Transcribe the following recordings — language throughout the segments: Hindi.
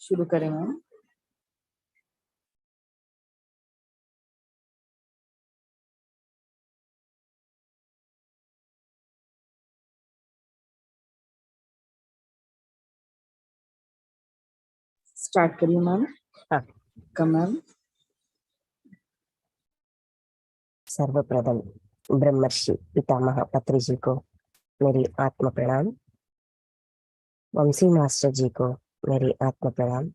शुरू करें मैम। स्टार्ट करिए मैम। हाँ। मैम। सर्वप्रथम ब्रह्मर्षि पितामह पत्री जी को मेरी आत्म प्रणाम। वंशी मास्टर जी को मेरी आत्म प्रणाम।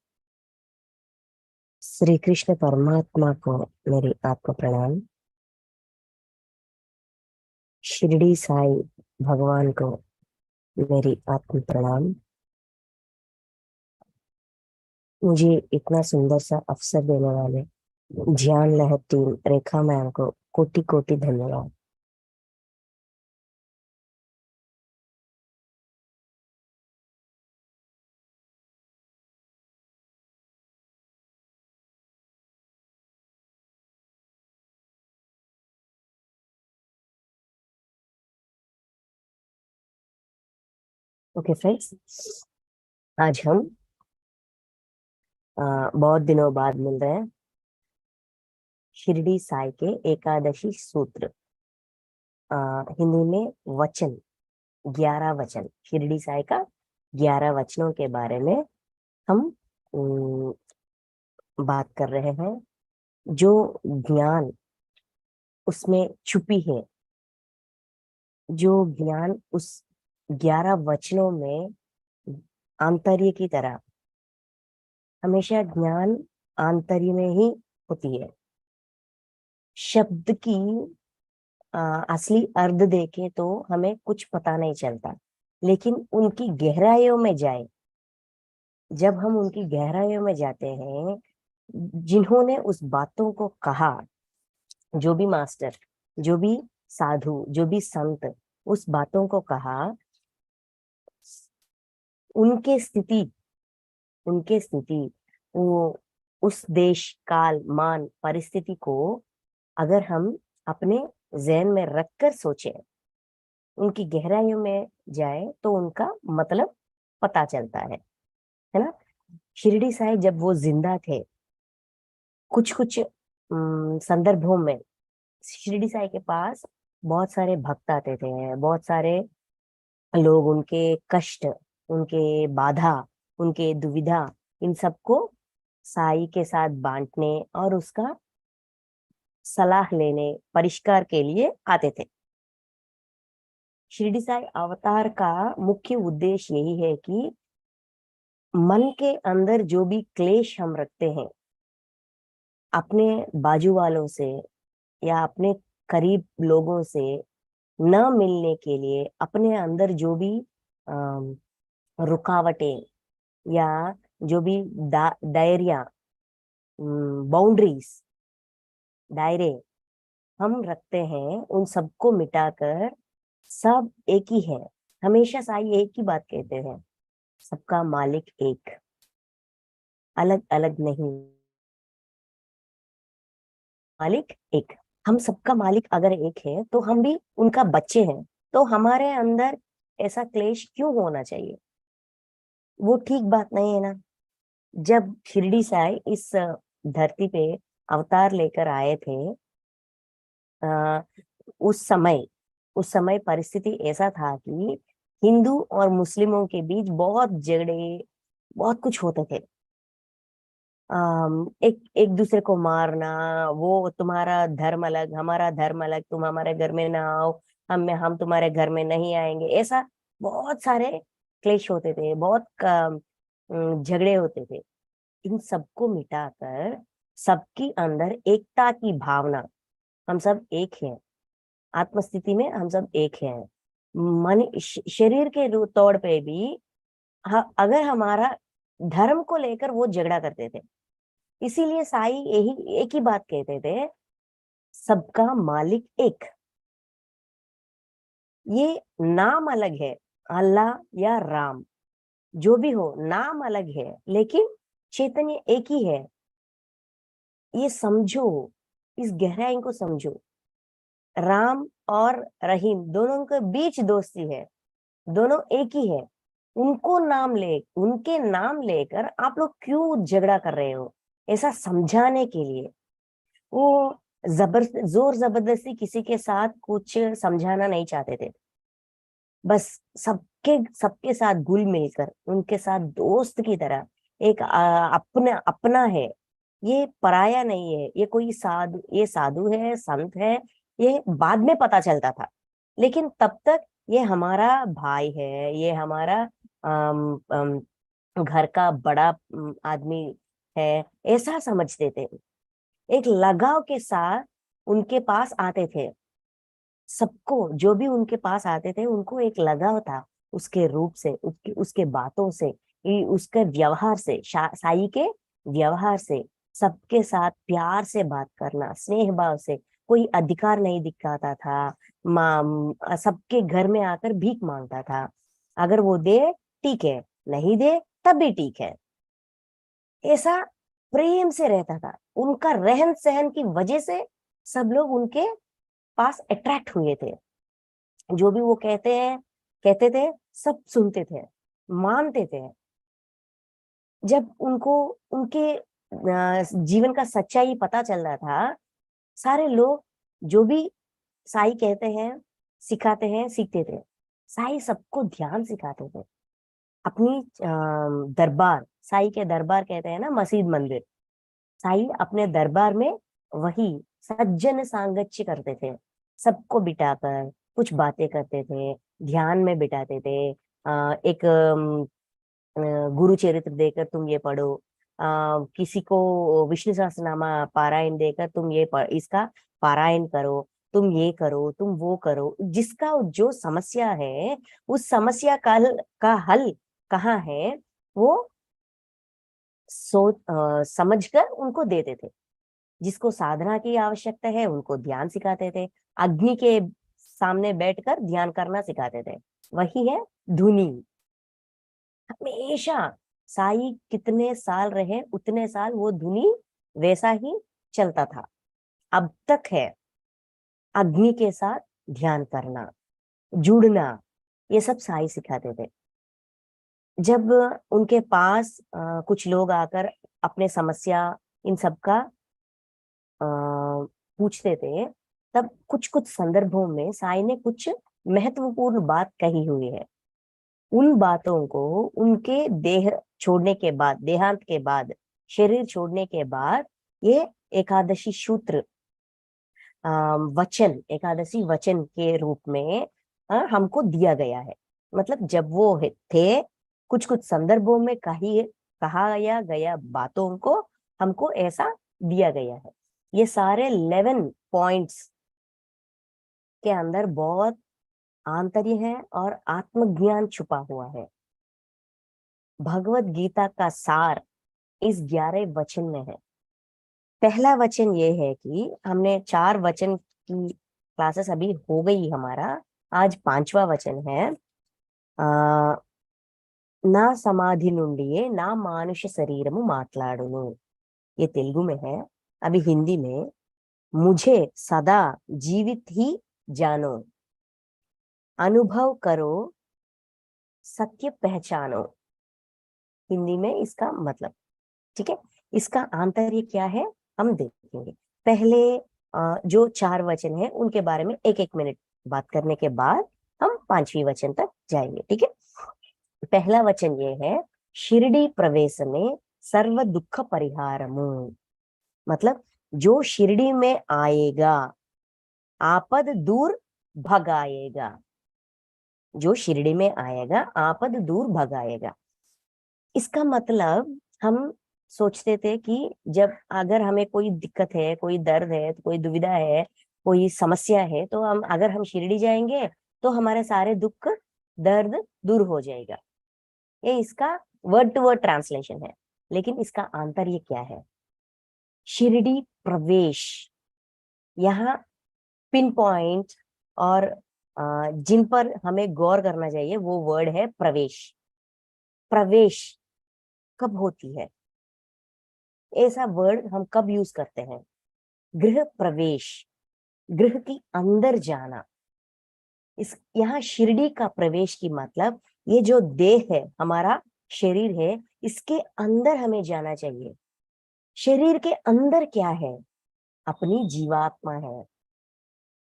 श्री कृष्ण परमात्मा को मेरी आत्म प्रणाम। शिरडी साई भगवान को मेरी आत्म प्रणाम। मुझे इतना सुंदर सा अवसर देने वाले ज्ञान लहर टीम रेखा मैम को कोटि कोटि धन्यवाद। ओके फ्रेंड्स, आज हम बहुत दिनों बाद मिल रहे हैं। शिरडी साई के एकादशी सूत्र, हिंदी में वचन, 11 वचन, शिरडी साई का 11 वचनों के बारे में हम बात कर रहे हैं। जो ज्ञान उसमें छुपी है, जो ज्ञान उस 11 वचनों में आंतर्य की तरह, हमेशा ज्ञान आंतर्य में ही होती है। शब्द की असली अर्थ देखे तो हमें कुछ पता नहीं चलता, लेकिन उनकी गहराइयों में जाए, जब हम उनकी गहराइयों में जाते हैं, जिन्होंने उस बातों को कहा, जो भी मास्टर, जो भी साधु, जो भी संत उस बातों को कहा, उनके स्थिति, उनके स्थिति, वो उस देश काल मान परिस्थिति को अगर हम अपने जहन में रखकर सोचें, उनकी गहराइयों में जाए, तो उनका मतलब पता चलता है ना। शिरडी साई जब वो जिंदा थे, कुछ कुछ संदर्भों में शिरडी साई के पास बहुत सारे भक्त आते थे, बहुत सारे लोग उनके कष्ट, उनके बाधा, उनके दुविधा, इन सबको साई के साथ बांटने और उसका सलाह लेने, परिष्कार के लिए आते थे। शिरडी साई अवतार का मुख्य उद्देश्य यही है कि मन के अंदर जो भी क्लेश हम रखते हैं, अपने बाजू वालों से या अपने करीब लोगों से न मिलने के लिए, अपने अंदर जो भी रुकावटें या जो भी दायरिया, बाउंड्रीज, दायरे हम रखते हैं, उन सबको मिटाकर सब एक ही है। हमेशा साई एक ही बात कहते हैं, सबका मालिक एक, अलग अलग नहीं, मालिक एक। हम सबका मालिक अगर एक है तो हम भी उनका बच्चे हैं, तो हमारे अंदर ऐसा क्लेश क्यों होना चाहिए? वो ठीक बात नहीं है ना। जब शिरडी साई इस धरती पे अवतार लेकर आए थे, आ, उस समय परिस्थिति ऐसा था कि हिंदू और मुस्लिमों के बीच बहुत झगड़े, बहुत कुछ होते थे। एक एक दूसरे को मारना, वो तुम्हारा धर्म अलग, हमारा धर्म अलग, तुम हमारे घर में ना आओ, हम तुम्हारे घर में नहीं आएंगे, ऐसा बहुत सारे क्लेश होते थे, बहुत झगड़े होते थे। इन सबको मिटाकर सबकी अंदर एकता की भावना, हम सब एक हैं, आत्मस्थिति में हम सब एक हैं। शरीर के तौर पे भी अगर हमारा धर्म को लेकर वो झगड़ा करते थे, इसीलिए साई यही एक ही बात कहते थे, सबका मालिक एक। ये नाम अलग है, अल्लाह या राम, जो भी हो, नाम अलग है, लेकिन चैतन्य एक ही है। ये समझो, इस गहराई को समझो। राम और रहीम दोनों के बीच दोस्ती है, दोनों एक ही है। उनके नाम लेकर आप लोग क्यों झगड़ा कर रहे हो, ऐसा समझाने के लिए। वो जोर जबरदस्ती किसी के साथ कुछ समझाना नहीं चाहते थे, बस सबके सबके साथ घुल मिलकर उनके साथ दोस्त की तरह एक अपना अपना है, ये पराया नहीं है, ये कोई साधु, ये साधु है, संत है, ये बाद में पता चलता था। लेकिन तब तक ये हमारा भाई है, ये हमारा घर का बड़ा आदमी है, ऐसा समझते थे। एक लगाव के साथ उनके पास आते थे, सबको जो भी उनके पास आते थे उनको एक लगाव था उसके रूप से, उसके बातों से, उसके व्यवहार से, साई के व्यवहार से। सबके साथ प्यार से बात करना, स्नेह भाव से, कोई अधिकार नहीं दिखाता था। सबके घर में आकर भीख मांगता था, अगर वो दे ठीक है, नहीं दे तब भी ठीक है, ऐसा प्रेम से रहता था। उनका रहन सहन की वजह से सब लोग उनके पास अट्रैक्ट हुए थे। जो भी वो कहते थे सब सुनते थे, मानते थे। जब उनको उनके जीवन का सच्चाई पता चल रहा था, सारे लोग जो भी साई कहते हैं, सिखाते हैं, सीखते थे। साई सबको ध्यान सिखाते थे। अपनी दरबार, साई के दरबार कहते हैं ना, मस्जिद मंदिर, साई अपने दरबार में वही सज्जन सांगत्य करते थे। सबको बिठाकर कुछ बातें करते थे, ध्यान में बिठाते थे। एक गुरु चरित्र देकर तुम ये पढ़ो, किसी को विष्णु सहस्त्रनामा पारायण देकर तुम इसका पारायण करो, तुम ये करो, तुम वो करो। जिसका जो समस्या है, उस समस्या का हल कहाँ है, वो समझकर उनको देते थे। जिसको साधना की आवश्यकता है उनको ध्यान सिखाते थे, अग्नि के सामने बैठकर ध्यान करना सिखाते थे। वही है धुनी। हमेशा साई कितने साल रहे उतने साल वो धुनी वैसा ही चलता था, अब तक है। अग्नि के साथ ध्यान करना, जुड़ना, ये सब साई सिखाते थे। जब उनके पास कुछ लोग आकर अपने समस्या इन सब का पूछते थे, तब कुछ कुछ संदर्भों में साई ने कुछ महत्वपूर्ण बात कही हुई है। उन बातों को उनके देह छोड़ने के बाद, देहांत के बाद, शरीर छोड़ने के बाद, ये एकादशी सूत्र वचन, एकादशी वचन के रूप में हमको दिया गया है। मतलब जब वो थे, कुछ कुछ संदर्भों में कहा गया बातों को हमको ऐसा दिया गया है। ये सारे 11 पॉइंट्स के अंदर बहुत आंतर्य है और आत्मज्ञान छुपा हुआ है। भगवत गीता का सार इस 11 वचन में है। पहला वचन ये है कि हमने 4 वचन की क्लासेस अभी हो गई हमारा, आज 5वां वचन है। నా సమాధి నుండియే నా మానుష శరీరము మాట్లాడును। ये तेलुगु में है। अभी हिंदी में, मुझे सदा जीवित ही जानो, अनुभव करो, सत्य पहचानो। हिंदी में इसका मतलब, ठीक है। इसका आंतर्य क्या है हम देखेंगे। पहले जो 4 वचन है उनके बारे में एक एक मिनट बात करने के बाद हम 5वीं वचन तक जाएंगे, ठीक है। पहला वचन ये है, शिरडी प्रवेश में सर्व दुख परिहारमु। मतलब जो शिरडी में आएगा आपद दूर भगाएगा। जो शिरडी में आएगा आपद दूर भगाएगा। इसका मतलब हम सोचते थे कि जब अगर हमें कोई दिक्कत है, कोई दर्द है, कोई दुविधा है, कोई समस्या है, तो अगर हम शिरडी जाएंगे तो हमारे सारे दुख दर्द दूर हो जाएगा। ये इसका वर्ड टू वर्ड ट्रांसलेशन है। लेकिन इसका आंतर्य क्या है? शिरडी प्रवेश, यहाँ पिन पॉइंट और जिन पर हमें गौर करना चाहिए वो वर्ड है प्रवेश। प्रवेश कब होती है, ऐसा वर्ड हम कब यूज करते हैं? गृह प्रवेश, गृह के अंदर जाना। यहाँ शिरडी का प्रवेश की मतलब ये जो देह है, हमारा शरीर है, इसके अंदर हमें जाना चाहिए। शरीर के अंदर क्या है? अपनी जीवात्मा है,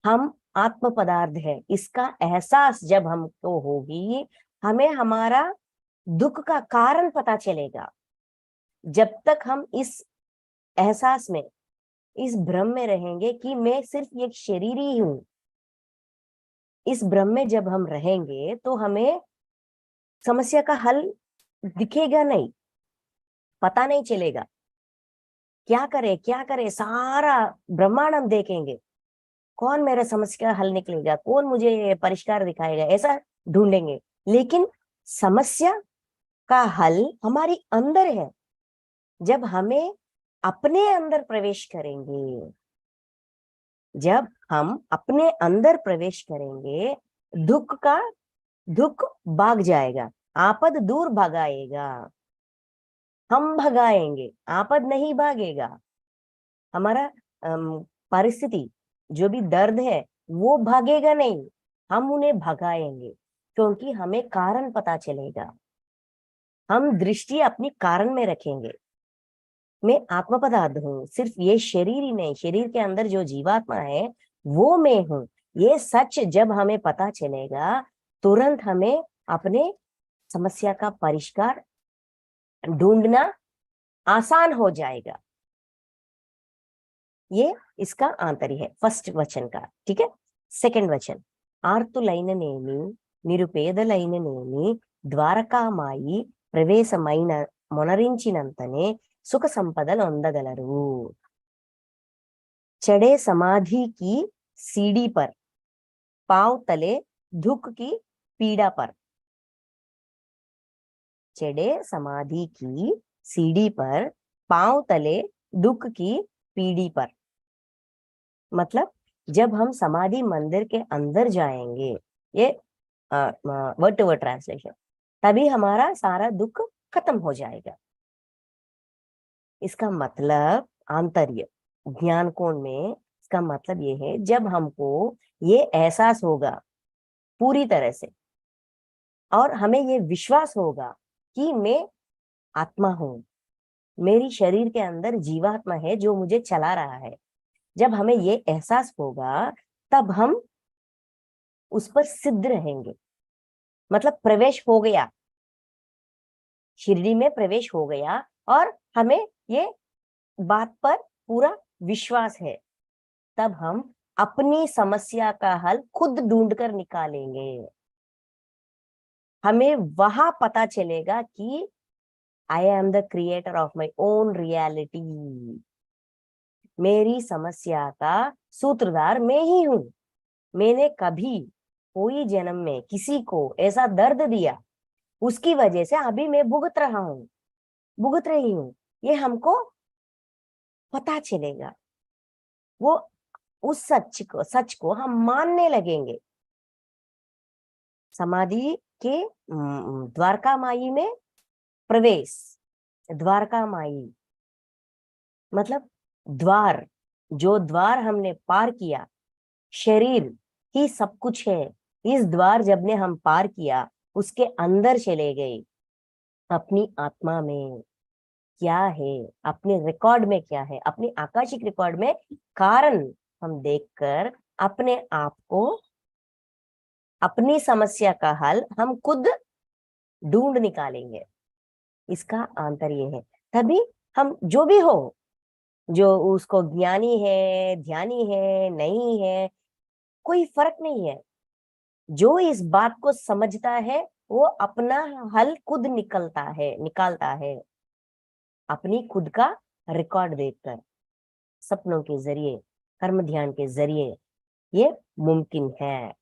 हम आत्म पदार्थ है। इसका एहसास जब हमको होगी, हमें हमारा दुख का कारण पता चलेगा। जब तक हम इस एहसास में, इस भ्रम में रहेंगे कि मैं सिर्फ एक शरीर ही हूं, इस भ्रम में जब हम रहेंगे तो हमें समस्या का हल दिखेगा नहीं, पता नहीं चलेगा। क्या करे क्या करे, सारा ब्रह्मांड हम देखेंगे, कौन मेरे समस्या का हल निकलेगा, कौन मुझे परिष्कार दिखाएगा, ऐसा ढूंढेंगे। लेकिन समस्या का हल हमारी अंदर है। जब हमें अपने अंदर प्रवेश करेंगे, जब हम अपने अंदर प्रवेश करेंगे, दुख भाग जाएगा, आपद दूर भगाएगा। हम भगाएंगे, आपद नहीं भागेगा। हमारा परिस्थिति, जो भी दर्द है, वो भागेगा नहीं, हम उन्हें भगाएंगे, क्योंकि हमें कारण पता चलेगा। हम दृष्टि अपनी कारण में रखेंगे। मैं आत्म पदार्थ हूँ, सिर्फ ये शरीर ही नहीं, शरीर के अंदर जो जीवात्मा है वो मैं हूँ। ये सच जब हमें पता चलेगा, तुरंत हमें अपने समस्या का परिष्कार ढूंढना आसान हो जाएगा। ये इसका आंतर्य है फर्स्ट वचन का। ठीक है, सेकंड वचन, ఆర్తులైననేమి నిరుపేదలైననేమి ద్వారకామాయి ప్రవేశమైన మొనరించినంతనే सुख संपदल अंदगलरू। चढ़े समाधि की सीढ़ी पर, पांव तले दुख की पीड़ा पर। चढ़े समाधि की सीढ़ी पर, पांव तले दुख की पीढ़ी पर। मतलब जब हम समाधि मंदिर के अंदर जाएंगे, ये वर्ड टू वर्ड ट्रांसलेशन, तभी हमारा सारा दुख खत्म हो जाएगा। इसका मतलब आंतर्य ज्ञान कोण में इसका मतलब ये है, जब हमको ये एहसास होगा पूरी तरह से, और हमें ये विश्वास होगा कि मैं आत्मा हूं, मेरी शरीर के अंदर जीवात्मा है जो मुझे चला रहा है, जब हमें ये एहसास होगा, तब हम उस पर सिद्ध रहेंगे। मतलब प्रवेश हो गया, शिरडी में प्रवेश हो गया, और हमें ये बात पर पूरा विश्वास है। तब हम अपनी समस्या का हल खुद ढूंढ कर निकालेंगे। हमें वहां पता चलेगा कि I am the creator of my own reality. मेरी समस्या का सूत्रधार मैं ही हूं। मैंने कभी कोई जन्म में किसी को ऐसा दर्द दिया, उसकी वजह से अभी मैं भुगत रहा हूं, भुगत रही हूं। ये हमको पता चलेगा, वो उस सच को हम मानने लगेंगे। समाधि के द्वारका माई में प्रवेश, द्वारका माई मतलब द्वार, जो द्वार हमने पार किया, शरीर ही सब कुछ है। इस द्वार जब ने हम पार किया, उसके अंदर चले गए, अपनी आत्मा में क्या है, अपने रिकॉर्ड में क्या है, अपनी आकाशिक रिकॉर्ड में कारण हम देखकर अपने आप को, अपनी समस्या का हल हम खुद ढूंढ निकालेंगे। इसका आंतर्य है। तभी हम जो भी हो, जो उसको ज्ञानी है, ध्यानी है, नहीं है, कोई फर्क नहीं है। जो इस बात को समझता है, वो अपना हल खुद निकालता है अपनी खुद का रिकॉर्ड देखकर, सपनों के जरिए, कर्म ध्यान के जरिए ये मुमकिन है।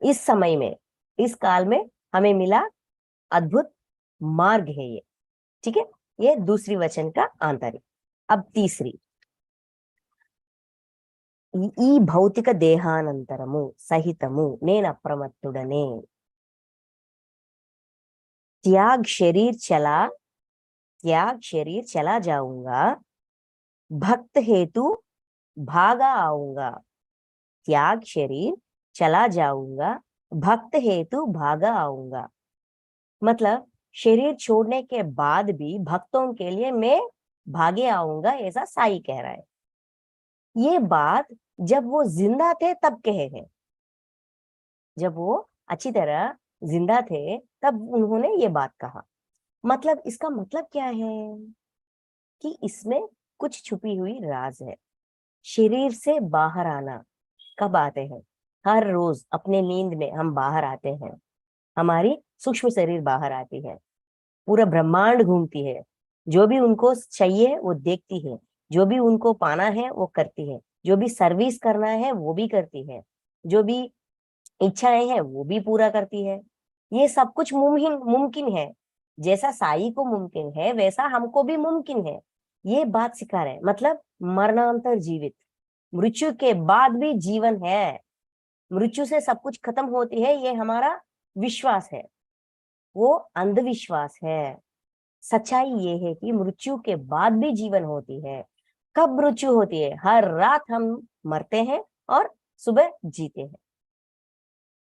इस समय में, इस काल में हमें मिला अद्भुत मार्ग है ये। ठीक है, ये दूसरी वचन का आंतरिक। अब तीसरी, ఈ భౌతిక దేహానంతరము సహితము నేను అప్రమత్తుడనే। त्याग शरीर चला जाऊंगा, भक्त हेतु भागा आऊंगा। त्याग शरीर चला जाऊंगा, भक्त हेतु भागा आऊंगा। मतलब शरीर छोड़ने के बाद भी भक्तों के लिए मैं भागे आऊंगा, ऐसा साईं कह रहा है। ये बात जब वो जिंदा थे तब कहे हैं, जब वो अच्छी तरह जिंदा थे तब उन्होंने ये बात कहा। मतलब इसका मतलब क्या है कि इसमें कुछ छुपी हुई राज है। शरीर से बाहर आना कब आते हैं? हर रोज अपने नींद में हम बाहर आते हैं, हमारी सूक्ष्म शरीर बाहर आती है, पूरा ब्रह्मांड घूमती है, जो भी उनको चाहिए वो देखती है, जो भी उनको पाना है वो करती है, जो भी सर्विस करना है वो भी करती है, जो भी इच्छाएं हैं वो भी पूरा करती है। ये सब कुछ मुमकिन मुमकिन है। जैसा साई को मुमकिन है वैसा हमको भी मुमकिन है। ये बात सिखा रहे हैं। मतलब मरणांतर जीवित, मृत्यु के बाद भी जीवन है, मृत्यु से सब कुछ खत्म होती है, ये हमारा विश्वास है, वो अंधविश्वास है। सच्चाई ये है कि मृत्यु के बाद भी जीवन होती है। कब मृत्यु होती है? हर रात हम मरते हैं और सुबह जीते हैं,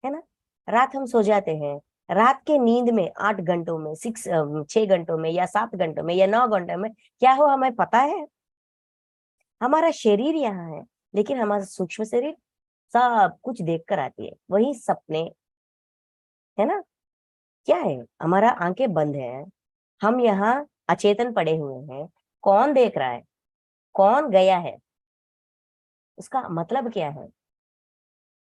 है ना। रात हम सो जाते हैं, रात के नींद में 8 घंटों में 6 घंटों में या 7 घंटों में या 9 घंटों में क्या हो हमें पता है? हमारा शरीर यहाँ है, लेकिन हमारा सूक्ष्म शरीर सब कुछ देख कर आती है, वही सपने, है ना। क्या है, हमारा आंखें बंद है, हम यहाँ अचेतन पड़े हुए हैं। कौन देख रहा है? कौन गया है? उसका मतलब क्या है?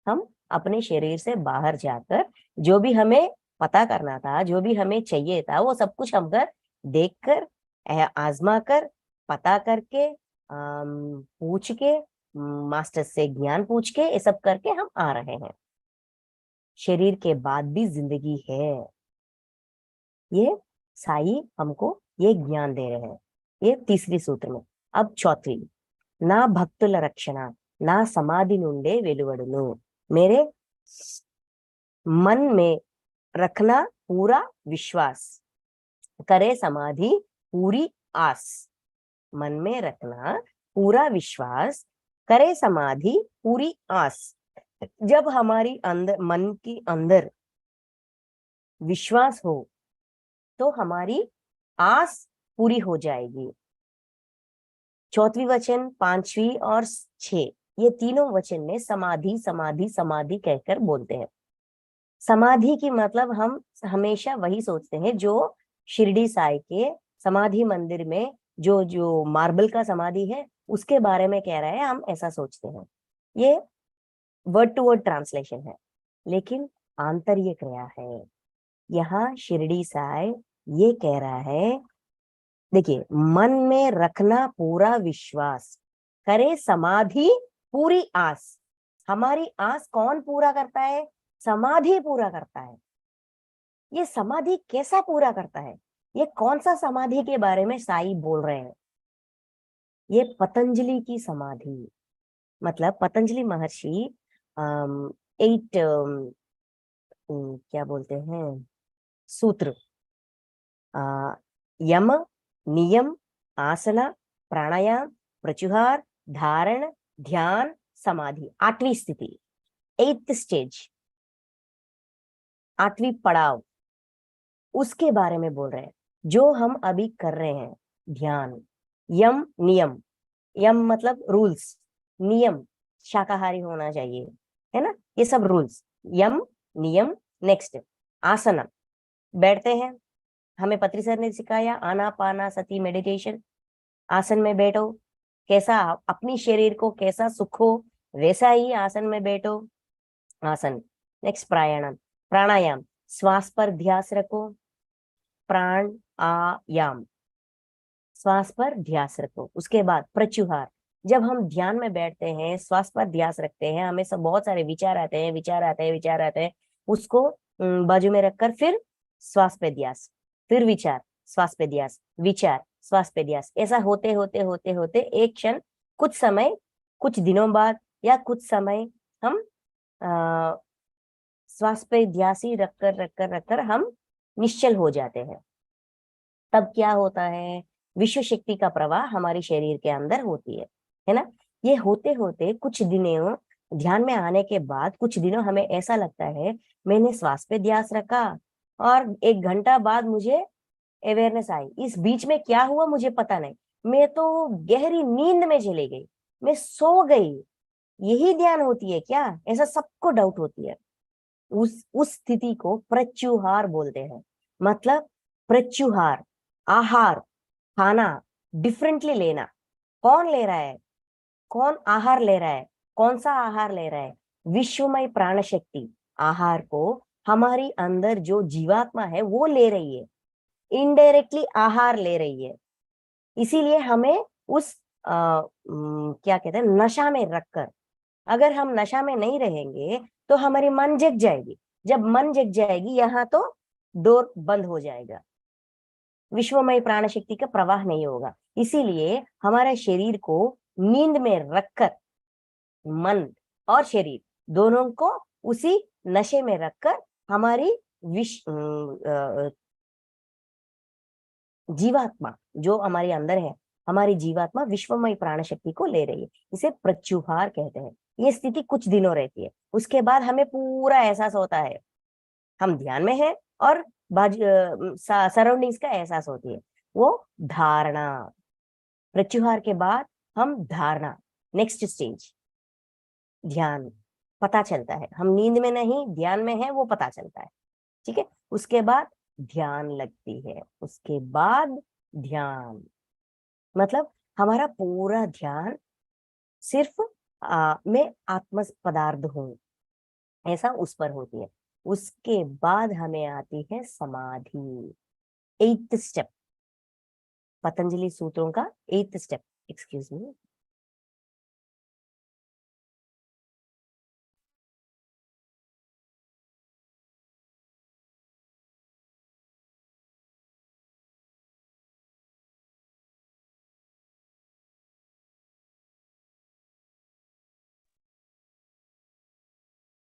हम अपने शरीर से बाहर जाकर जो भी हमें पता करना था, जो भी हमें चाहिए था, वो सब कुछ हम कर देख कर, आजमा कर, पता करके, पूछ के, मास्टर से ज्ञान पूछ के, ये सब करके हम आ रहे हैं। शरीर के बाद भी जिंदगी है। ये साई हमको ये ज्ञान दे रहे हैं, ये तीसरी सूत्र में। अब चौथी, ना భక్తుల రక్షణ నా సమాధి నుండే వెలువడును। मेरे मन में रखना पूरा विश्वास, करे समाधि पूरी आस। मन में रखना पूरा विश्वास, करे समाधि पूरी आस। जब हमारी अंदर, मन की अंदर विश्वास हो तो हमारी आस पूरी हो जाएगी। चौथी वचन, पांचवी और 6, ये तीनों वचन में समाधि समाधि समाधि कहकर बोलते हैं। समाधि की मतलब हम हमेशा वही सोचते हैं जो शिरडी साई के समाधि मंदिर में जो जो मार्बल का समाधि है उसके बारे में कह रहा है, हम ऐसा सोचते हैं। ये वर्ड टू वर्ड ट्रांसलेशन है, लेकिन आंतर्य क्रिया है। यहाँ शिरडी साई ये कह रहा है, देखिए, मन में रखना पूरा विश्वास, करे समाधि पूरी आस। हमारी आस कौन पूरा करता है? समाधि पूरा करता है। ये समाधि कैसा पूरा करता है? ये कौन सा समाधि के बारे में साई बोल रहे हैं? ये पतंजलि की समाधि। मतलब पतंजलि महर्षि 8 क्या बोलते हैं सूत्र, यम, नियम, आसना, प्राणायाम, प्रत्युहार, धारण, ध्यान, समाधि, 8वीं स्थिति, 8th स्टेज, 8वीं पड़ाव, उसके बारे में बोल रहे हैं जो हम अभी कर रहे हैं। ध्यान, यम नियम, यम मतलब रूल्स, नियम शाकाहारी होना चाहिए, है ना, ये सब रूल्स, यम नियम। नेक्स्ट आसना, बैठते हैं, हमें पत्री सर ने सिखाया आनापाना सती मेडिटेशन। आसन में बैठो, कैसा अपनी शरीर को कैसा सुख हो वैसा ही आसन में बैठो, आसन। नेक्स्ट प्राणायाम, प्राणायाम श्वास पर ध्यास रखो, प्राण आयाम, श्वास पर ध्यास रखो। उसके बाद प्रत्युहार, जब हम ध्यान में बैठते हैं, श्वास पर ध्यास रखते हैं, हमें सब बहुत सारे विचार आते हैं, विचार आते हैं, विचार आते हैं, उसको बाजू में रखकर फिर श्वास पे ध्यास, फिर विचार, श्वास पे ध्यास, विचार, श्वास पे ध्यास। ऐसा होते होते होते होते एक क्षण, कुछ समय, कुछ दिनों बाद या कुछ समय हम श्वास पे ध्यास ही रखकर रखकर रखकर हम निश्चल हो जाते हैं। तब क्या होता है? विश्व शक्ति का प्रवाह हमारे शरीर के अंदर होती है ना। ये होते होते कुछ दिनों ध्यान में आने के बाद कुछ दिनों हमें ऐसा लगता है मैंने श्वास पे ध्यास रखा, और 1 घंटा बाद मुझे अवेयरनेस आई, इस बीच में क्या हुआ मुझे पता नहीं, मैं तो गहरी नींद में चली गई, मैं सो गई। यही ध्यान होती है क्या? ऐसा सबको डाउट होती है। उस स्थिति को प्रत्युहार बोलते हैं। मतलब प्रत्युहार, आहार, खाना डिफरेंटली लेना। कौन ले रहा है? कौन आहार ले रहा है? कौन सा आहार ले रहा है? विश्वमय प्राण शक्ति आहार को हमारी अंदर जो जीवात्मा है वो ले रही है, इनडायरेक्टली आहार ले रही है। इसीलिए हमें उस क्या कहते हैं, नशा में रखकर, अगर हम नशा में नहीं रहेंगे तो हमारी मन जग जाएगी। जब मन जग जाएगी यहाँ तो डोर बंद हो जाएगा, विश्वमय प्राण शक्ति का प्रवाह नहीं होगा। इसीलिए हमारे शरीर को नींद में रखकर, मन और शरीर दोनों को उसी नशे में रखकर हमारी जीवात्मा जो हमारे अंदर है, हमारी जीवात्मा विश्वमय प्राण शक्ति को ले रही है। इसे प्रत्युहार कहते हैं। ये स्थिति कुछ दिनों रहती है, उसके बाद हमें पूरा एहसास होता है हम ध्यान में हैं, और सराउंडिंग्स का एहसास होती है, वो धारणा। प्रत्युहार के बाद हम धारणा, नेक्स्ट स्टेज ध्यान, पता चलता है हम नींद में नहीं ध्यान में है, वो पता चलता है। ठीक है, उसके बाद ध्यान लगती है, उसके बाद ध्यान मतलब हमारा पूरा ध्यान सिर्फ मैं आत्म पदार्थ हूं ऐसा उस पर होती है। उसके बाद हमें आती है समाधि, 8th स्टेप, पतंजलि सूत्रों का 8th स्टेप। एक्सक्यूज मी,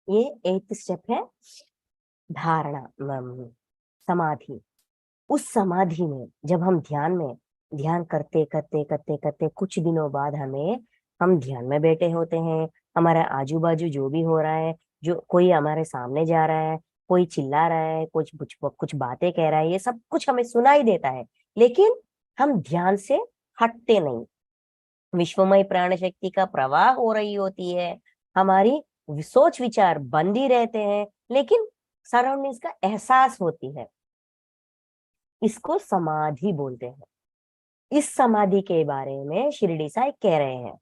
ये 8th स्टेप है धारणा, समाधि। उस समाधि में जब हम ध्यान करते करते करते करते कुछ दिनों बाद हम ध्यान में बैठे होते हैं, हमारे आजू बाजू जो भी हो रहा है, जो कोई हमारे सामने जा रहा है, कोई चिल्ला रहा है, कुछ बातें कह रहा है, ये सब कुछ हमें सुनाई देता है, लेकिन हम ध्यान से हटते नहीं। विश्वमय प्राण शक्ति का प्रवाह हो रही होती है, हमारी सोच विचार बंद ही रहते हैं, लेकिन सराउंडिंग्स का एहसास होती है। इसको समाधि बोलते हैं। इस समाधि के बारे में शिरडी साईं कह रहे हैं,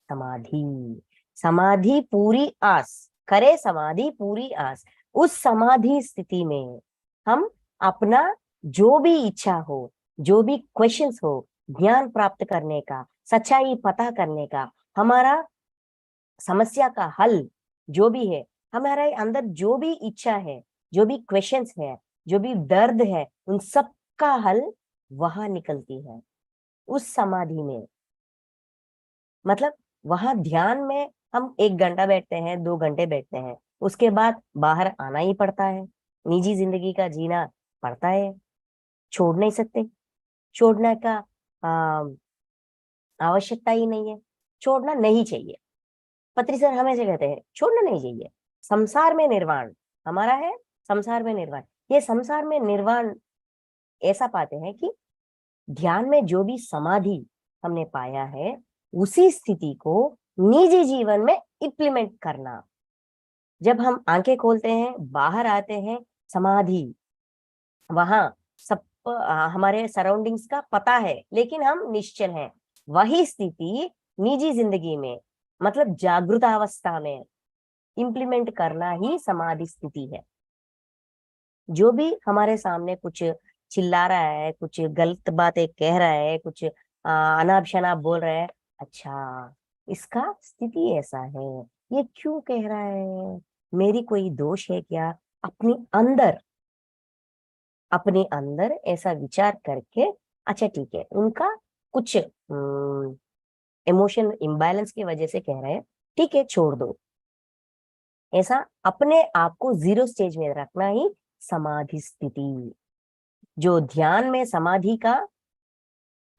समाधि, समाधि पूरी आस करे, समाधि पूरी आस। उस समाधि स्थिति में हम अपना जो भी इच्छा हो, जो भी क्वेश्चंस हो, ज्ञान प्राप्त करने का, सच्चाई पता करने का, हमारा समस्या का हल जो भी है, हमारे अंदर जो भी इच्छा है, जो भी क्वेश्चंस है, जो भी दर्द है, उन सब का हल वहां निकलती है उस समाधि में। मतलब वहां ध्यान में हम 1 घंटा बैठते हैं, 2 घंटे बैठते हैं, उसके बाद बाहर आना ही पड़ता है, निजी जिंदगी का जीना पड़ता है, छोड़ नहीं सकते। छोड़ने का आ, आवश्यकता ही नहीं है, छोड़ना नहीं चाहिए। पत्री सर हमेशा कहते हैं छोड़ना नहीं चाहिए। संसार में निर्वाण हमारा है, संसार में निर्वाण। ये संसार में निर्वाण ऐसा पाते हैं कि ध्यान में जो भी समाधि हमने पाया है, उसी स्थिति को निजी जीवन में इम्प्लीमेंट करना। जब हम आंखें खोलते हैं, बाहर आते हैं, समाधि, वहां सब हमारे सराउंडिंग्स का पता है, लेकिन हम निश्चल हैं। वही स्थिति निजी जिंदगी में, मतलब जागृत अवस्था में इम्प्लीमेंट करना ही समाधि स्थिति है। जो भी हमारे सामने कुछ चिल्ला रहा है, कुछ गलत बातें कह रहा है, कुछ अनाप शनाप बोल रहा है, अच्छा इसका स्थिति ऐसा है, ये क्यों कह रहा है, मेरी कोई दोष है क्या? अपने अंदर, अपने अंदर ऐसा विचार करके, अच्छा ठीक है, उनका कुछ इमोशन इम्बैलेंस की वजह से कह रहे हैं, ठीक है छोड़ दो। ऐसा अपने आप को 0 स्टेज में रखना ही समाधि स्थिति। जो ध्यान में समाधि का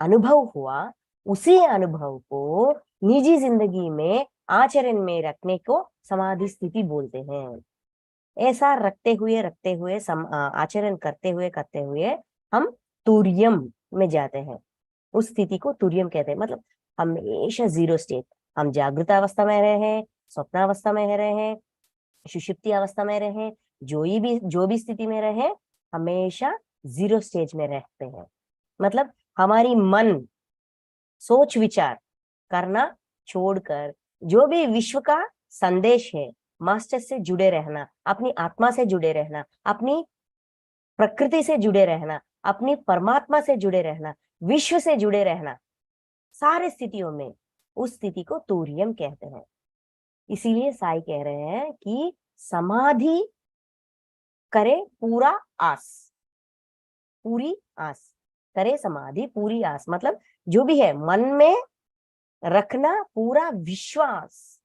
अनुभव हुआ, उसी अनुभव को निजी जिंदगी में आचरण में रखने को समाधि स्थिति बोलते हैं। ऐसा रखते हुए आचरण करते हुए हम तुर्यम में जाते हैं। उस स्थिति को तुर्यम कहते हैं, मतलब हमेशा जीरो स्टेट। हम जागृत अवस्था में रहे, स्वप्नावस्था में रहे, सुषुप्ति अवस्था में रहे, जो भी स्थिति में रहे, हमेशा जीरो स्टेज में रहते हैं। मतलब हमारी मन सोच विचार करना छोड़कर जो भी विश्व का संदेश है, मास्टर से जुड़े रहना, अपनी आत्मा से जुड़े रहना, अपनी प्रकृति से जुड़े रहना, अपनी परमात्मा से जुड़े रहना, विश्व से जुड़े रहना, सारे स्थितियों में उस स्थिति को तुर्यम कहते हैं। इसीलिए साई कह रहे हैं कि समाधि करे पूरा आस, पूरी आस करे समाधि पूरी आस, मतलब जो भी है मन में रखना पूरा विश्वास।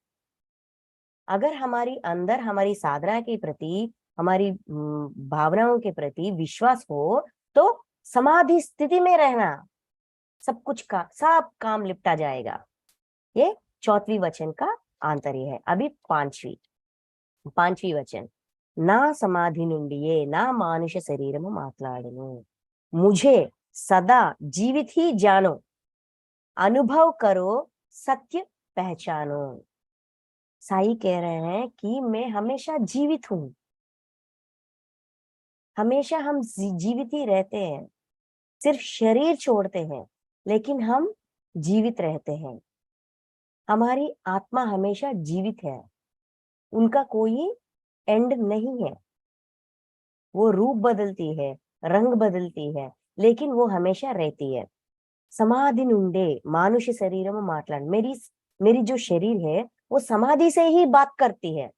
अगर हमारी अंदर हमारी साधना के प्रति, हमारी भावनाओं के प्रति विश्वास हो तो समाधि स्थिति में रहना, सब काम निपटा जाएगा। ये चौथी वचन का आंतर्य है। अभी पांचवी वचन, ना समाधि నుండియే ना मानुष शरीरము మాట్లాడును, मुझे सदा जीवित ही जानो, अनुभव करो सत्य पहचानो। साई कह रहे हैं कि मैं हमेशा जीवित हूं, हमेशा हम जीवित ही रहते हैं, सिर्फ शरीर छोड़ते हैं लेकिन हम जीवित रहते हैं। हमारी आत्मा हमेशा जीवित है, उनका कोई एंड नहीं है। वो रूप बदलती है, रंग बदलती है, लेकिन वो हमेशा रहती है। समाधि నుండే मानुष शरीरम माटलाड, मेरी जो शरीर है वो समाधि से ही बात करती है।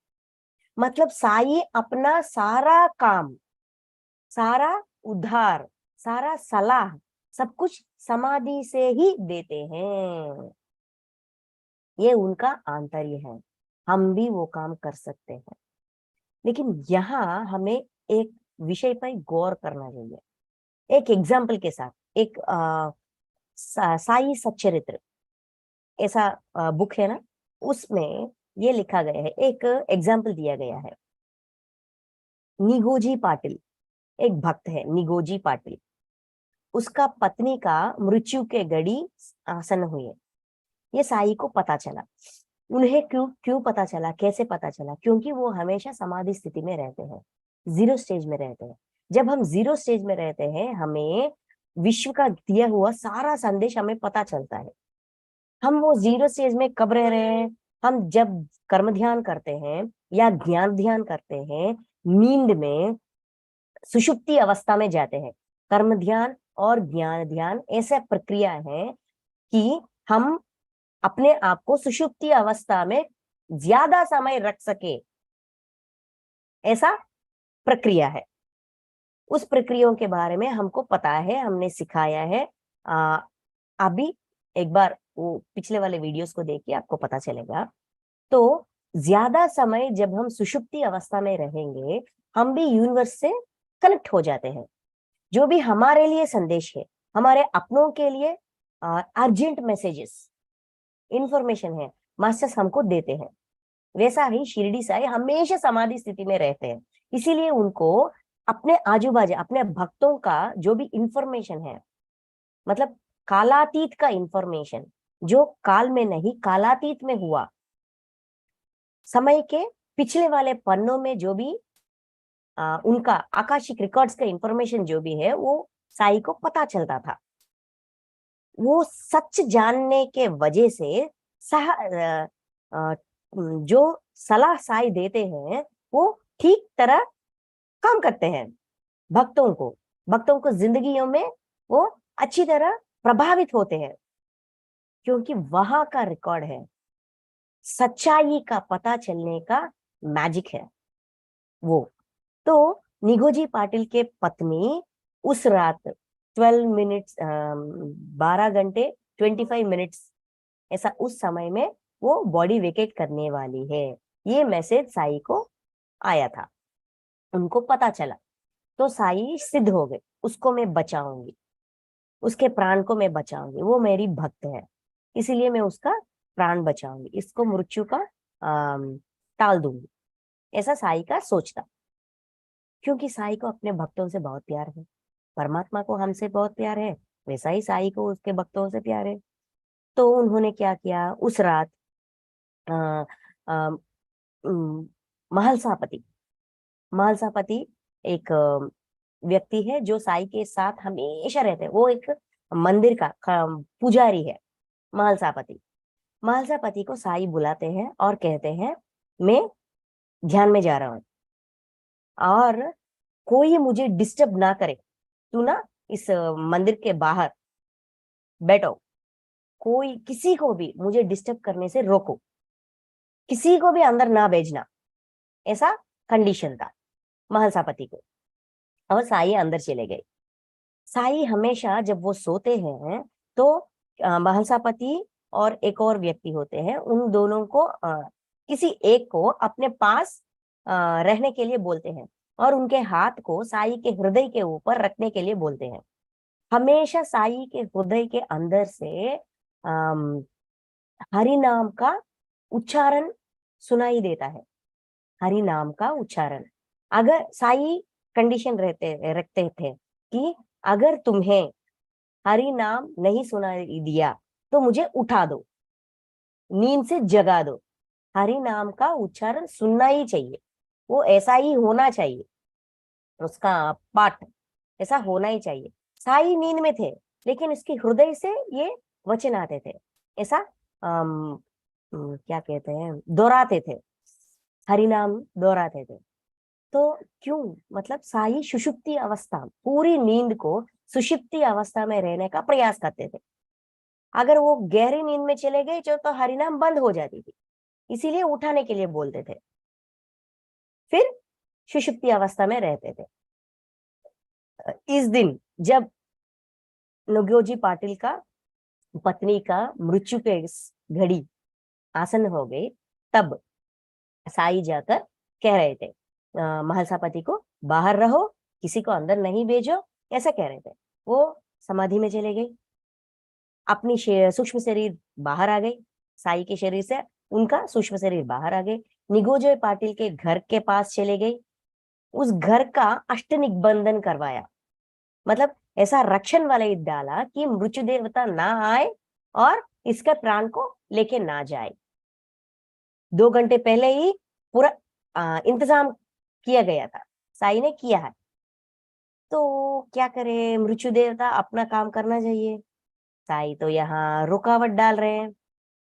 मतलब साई अपना सारा काम, सारा उद्धार, सारा सलाह, सब कुछ समाधि से ही देते हैं। ये उनका आंतर्य है, हम भी वो काम कर सकते हैं। लेकिन यहाँ हमें एक विषय पर गौर करना चाहिए। एक एग्जाम्पल के साथ, एक साई सच्चरित्र ऐसा बुक है ना, उसमें ये लिखा गया है, एक एग्जाम्पल दिया गया है। निगोजी पाटिल एक भक्त है, निगोजी पाटिल। उसका पत्नी का मृत्यु के घड़ी आसन हुए, ये साई को पता चला। उन्हें क्यों पता चला, कैसे पता चला? क्योंकि वो हमेशा समाधि स्थिति में रहते हैं, जीरो स्टेज में रहते हैं। जब हम जीरो स्टेज में रहते हैं, हमें विश्व का दिया हुआ सारा संदेश हमें पता चलता है। हम वो जीरो स्टेज में कब रह रहे हैं? हम जब कर्म ध्यान करते हैं या ज्ञान ध्यान करते हैं, नींद में सुषुप्ति अवस्था में जाते हैं। कर्म ध्यान और ज्ञान ध्यान ऐसा प्रक्रिया है कि हम अपने आप को सुषुप्ति अवस्था में ज्यादा समय रख सके, ऐसा प्रक्रिया है। उस प्रक्रियाओं के बारे में हमको पता है, हमने सिखाया है। अभी एक बार वो पिछले वाले वीडियोस को देखिए, आपको पता चलेगा। तो ज्यादा समय जब हम सुषुप्ति अवस्था में रहेंगे, हम भी यूनिवर्स से कनेक्ट हो जाते हैं। जो भी हमारे लिए संदेश है, हमारे अपनों के लिए अर्जेंट मैसेजेस, इंफॉर्मेशन है, मास्टर्स हमको देते हैं। वैसा ही शिरडी साई हमेशा समाधि स्थिति में रहते हैं। इसीलिए उनको अपने आजू बाजू, अपने भक्तों का जो भी इंफॉर्मेशन है, मतलब कालातीत का इंफॉर्मेशन, जो काल में नहीं कालातीत में हुआ, समय के पिछले वाले पन्नों में जो भी उनका आकाशिक रिकॉर्ड्स का इंफॉर्मेशन जो भी है, वो साई को पता चलता था। वो सच जानने के वजह से जो सलाह साई देते हैं वो ठीक तरह काम करते हैं। भक्तों को जिंदगियों में वो अच्छी तरह प्रभावित होते हैं, क्योंकि वहां का रिकॉर्ड है, सच्चाई का पता चलने का मैजिक है वो। तो निगोजी पाटिल के पत्नी उस रात 12 मिनट्स 12 घंटे 25 मिनट्स ऐसा उस समय में वो बॉडी वेकेट करने वाली है। ये मैसेज साई को आया था, उनको पता चला। तो साई सिद्ध हो गए, उसको मैं बचाऊंगी, उसके प्राण को मैं बचाऊंगी, वो मेरी भक्त है, इसीलिए मैं उसका प्राण बचाऊंगी, इसको मृत्यु का टाल दूंगी। ऐसा साई का सोच था। क्योंकि साईं को अपने भक्तों से बहुत प्यार है, परमात्मा को हमसे बहुत प्यार है, वैसा ही साईं को उसके भक्तों से प्यार है। तो उन्होंने क्या किया उस रात, अ, अ, अम, महलसापति, महलसापति एक व्यक्ति है जो साईं के साथ हमेशा रहते हैं। वो एक मंदिर का पुजारी है, महलसापति। महलसापति को साईं बुलाते हैं और कहते हैं, मैं ध्यान में जा रहा हूँ और कोई मुझे डिस्टर्ब ना करे, तू ना इस मंदिर के बाहर बैठो, कोई किसी को भी मुझे डिस्टर्ब करने से रोको, किसी को भी अंदर ना भेजना, ऐसा कंडीशन था महलसापति को। और साईं अंदर चले गए। साईं हमेशा जब वो सोते हैं तो महलसापति और एक और व्यक्ति होते हैं, उन दोनों को किसी एक को अपने पास रहने के लिए बोलते हैं और उनके हाथ को साईं के हृदय के ऊपर रखने के लिए बोलते हैं। हमेशा साईं के हृदय के अंदर से हरि नाम का उच्चारण सुनाई देता है, हरि नाम का उच्चारण। अगर साईं कंडीशन रखते थे कि अगर तुम्हें हरि नाम नहीं सुनाई दिया तो मुझे उठा दो, नींद से जगा दो, हरि नाम का उच्चारण सुनना ही चाहिए, वो ऐसा ही होना चाहिए, उसका पाठ ऐसा होना ही चाहिए। साईं नींद में थे लेकिन उसके हृदय से ये वचन आते थे, ऐसा क्या कहते हैं, दोहराते थे, हरि नाम दोहराते थे। तो क्यों, मतलब साई सुषुप्ति अवस्था, पूरी नींद को सुषुप्ति अवस्था में रहने का प्रयास करते थे। अगर वो गहरी नींद में चले गए तो हरिनाम बंद हो जाती थी, इसीलिए उठाने के लिए बोलते थे, फिर सुषुप्ति अवस्था में रहते थे। इस दिन जब नोग्योजी पाटिल का पत्नी का मृत्यु के घड़ी आसन हो गई, तब साई जाकर कह रहे थे महलसापति को, बाहर रहो, किसी को अंदर नहीं भेजो, ऐसा कह रहे थे। वो समाधि में चले गए, अपनी सूक्ष्म शरीर बाहर आ गई, साई के शरीर से उनका सूक्ष्म शरीर बाहर आ गए, निगोजय पाटिल के घर के पास चले गई, उस घर का अष्टनिक बंधन करवाया, मतलब ऐसा रक्षण वाले डाला कि मृत्यु देवता ना आए और इसके प्राण को लेके ना जाए। 2 घंटे पहले ही पूरा इंतजाम किया गया था, साई ने किया है। तो क्या करे, मृत्यु देवता अपना काम करना चाहिए, साई तो यहाँ रुकावट डाल रहे हैं,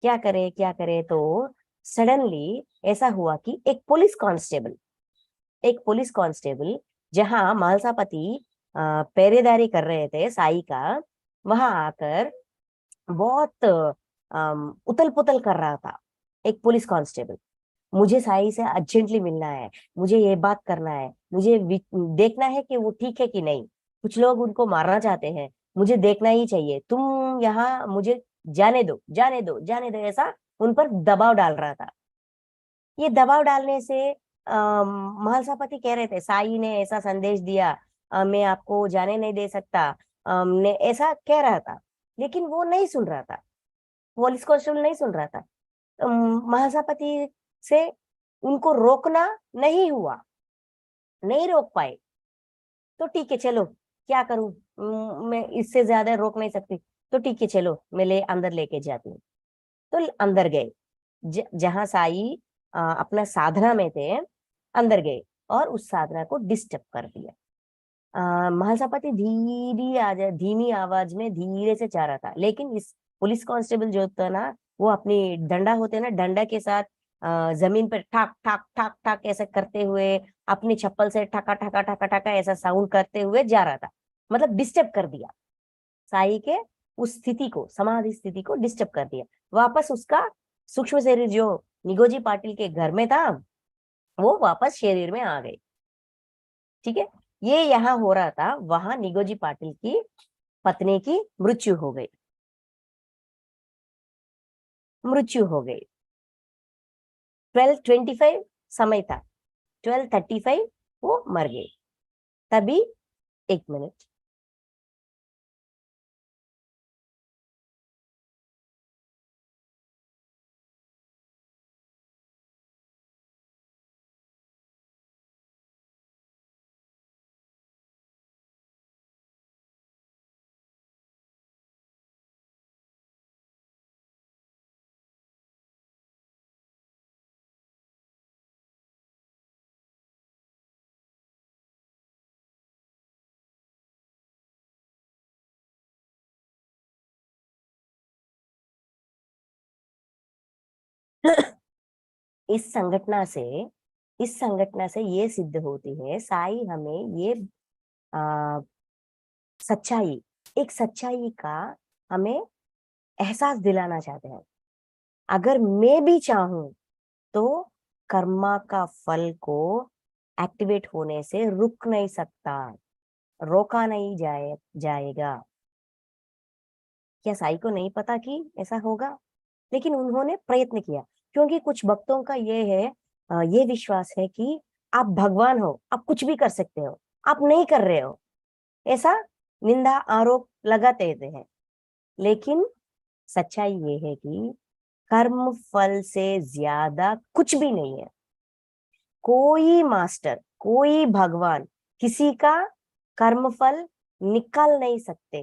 क्या करे क्या करे। तो सडनली ऐसा हुआ कि एक पुलिस कांस्टेबल जहां महलसापति पहरेदारी कर रहे थे साई का, वहां आकर बहुत उतल पुतल कर रहा था। एक पुलिस कांस्टेबल, मुझे साई से अर्जेंटली मिलना है, मुझे ये बात करना है, मुझे देखना है कि वो ठीक है कि नहीं, कुछ लोग उनको मारना चाहते हैं, मुझे देखना ही चाहिए, तुम यहाँ मुझे जाने दो जाने दो जाने दो, ऐसा उन पर दबाव डाल रहा था। ये दबाव डालने से महलसापति कह रहे थे साई ने ऐसा संदेश दिया, मैं आपको जाने नहीं दे सकता, ने ऐसा कह रहा था, लेकिन वो नहीं सुन रहा था, पुलिस कांस्टेबल नहीं सुन रहा था। महलसापति से उनको रोकना नहीं हुआ, नहीं रोक पाए। तो ठीक है चलो, क्या करूं, मैं इससे ज्यादा रोक नहीं सकती, तो ठीक है चलो मैं अंदर लेके जाती हूँ। तो अंदर गए, जहां साई अपना साधना में थे, अंदर गए और उस साधना को डिस्टर्ब कर दिया। महलसापति धीमी आवाज में धीरे से जा रहा था, लेकिन इस पुलिस कांस्टेबल जो था ना, वो अपनी डंडा होते ना, डंडा के साथ जमीन पर ठाक ठाक ठाक ठाक ऐसा करते हुए, अपनी चप्पल से ठका ठका ठका ठका ऐसा साउंड करते हुए जा रहा था, मतलब डिस्टर्ब कर दिया साई के उस स्थिति को, समाधि स्थिति को डिस्टर्ब कर दिया। वापस उसका सूक्ष्म शरीर जो निगोजी पाटिल के घर में था, वो वापस शरीर में आ गई। ठीक है, ये यहाँ हो रहा था, वहां निगोजी पाटिल की पत्नी की मृत्यु हो गई, मृत्यु हो गई। 12:25 समय था, 12:35 वो मर गई। तभी, एक मिनट, इस संघटना से ये सिद्ध होती है, साई हमें ये सच्चाई, एक सच्चाई का हमें एहसास दिलाना चाहते हैं। अगर मैं भी चाहूं तो कर्मा का फल को एक्टिवेट होने से रुक नहीं सकता, रोका नहीं जाएगा। क्या साई को नहीं पता कि ऐसा होगा? लेकिन उन्होंने प्रयत्न किया, क्योंकि कुछ भक्तों का ये है, ये विश्वास है कि आप भगवान हो, आप कुछ भी कर सकते हो, आप नहीं कर रहे हो, ऐसा निंदा आरोप लगाते रहते हैं। लेकिन सच्चाई ये है कि कर्म फल से ज्यादा कुछ भी नहीं है। कोई मास्टर, कोई भगवान किसी का कर्म फल निकाल नहीं सकते।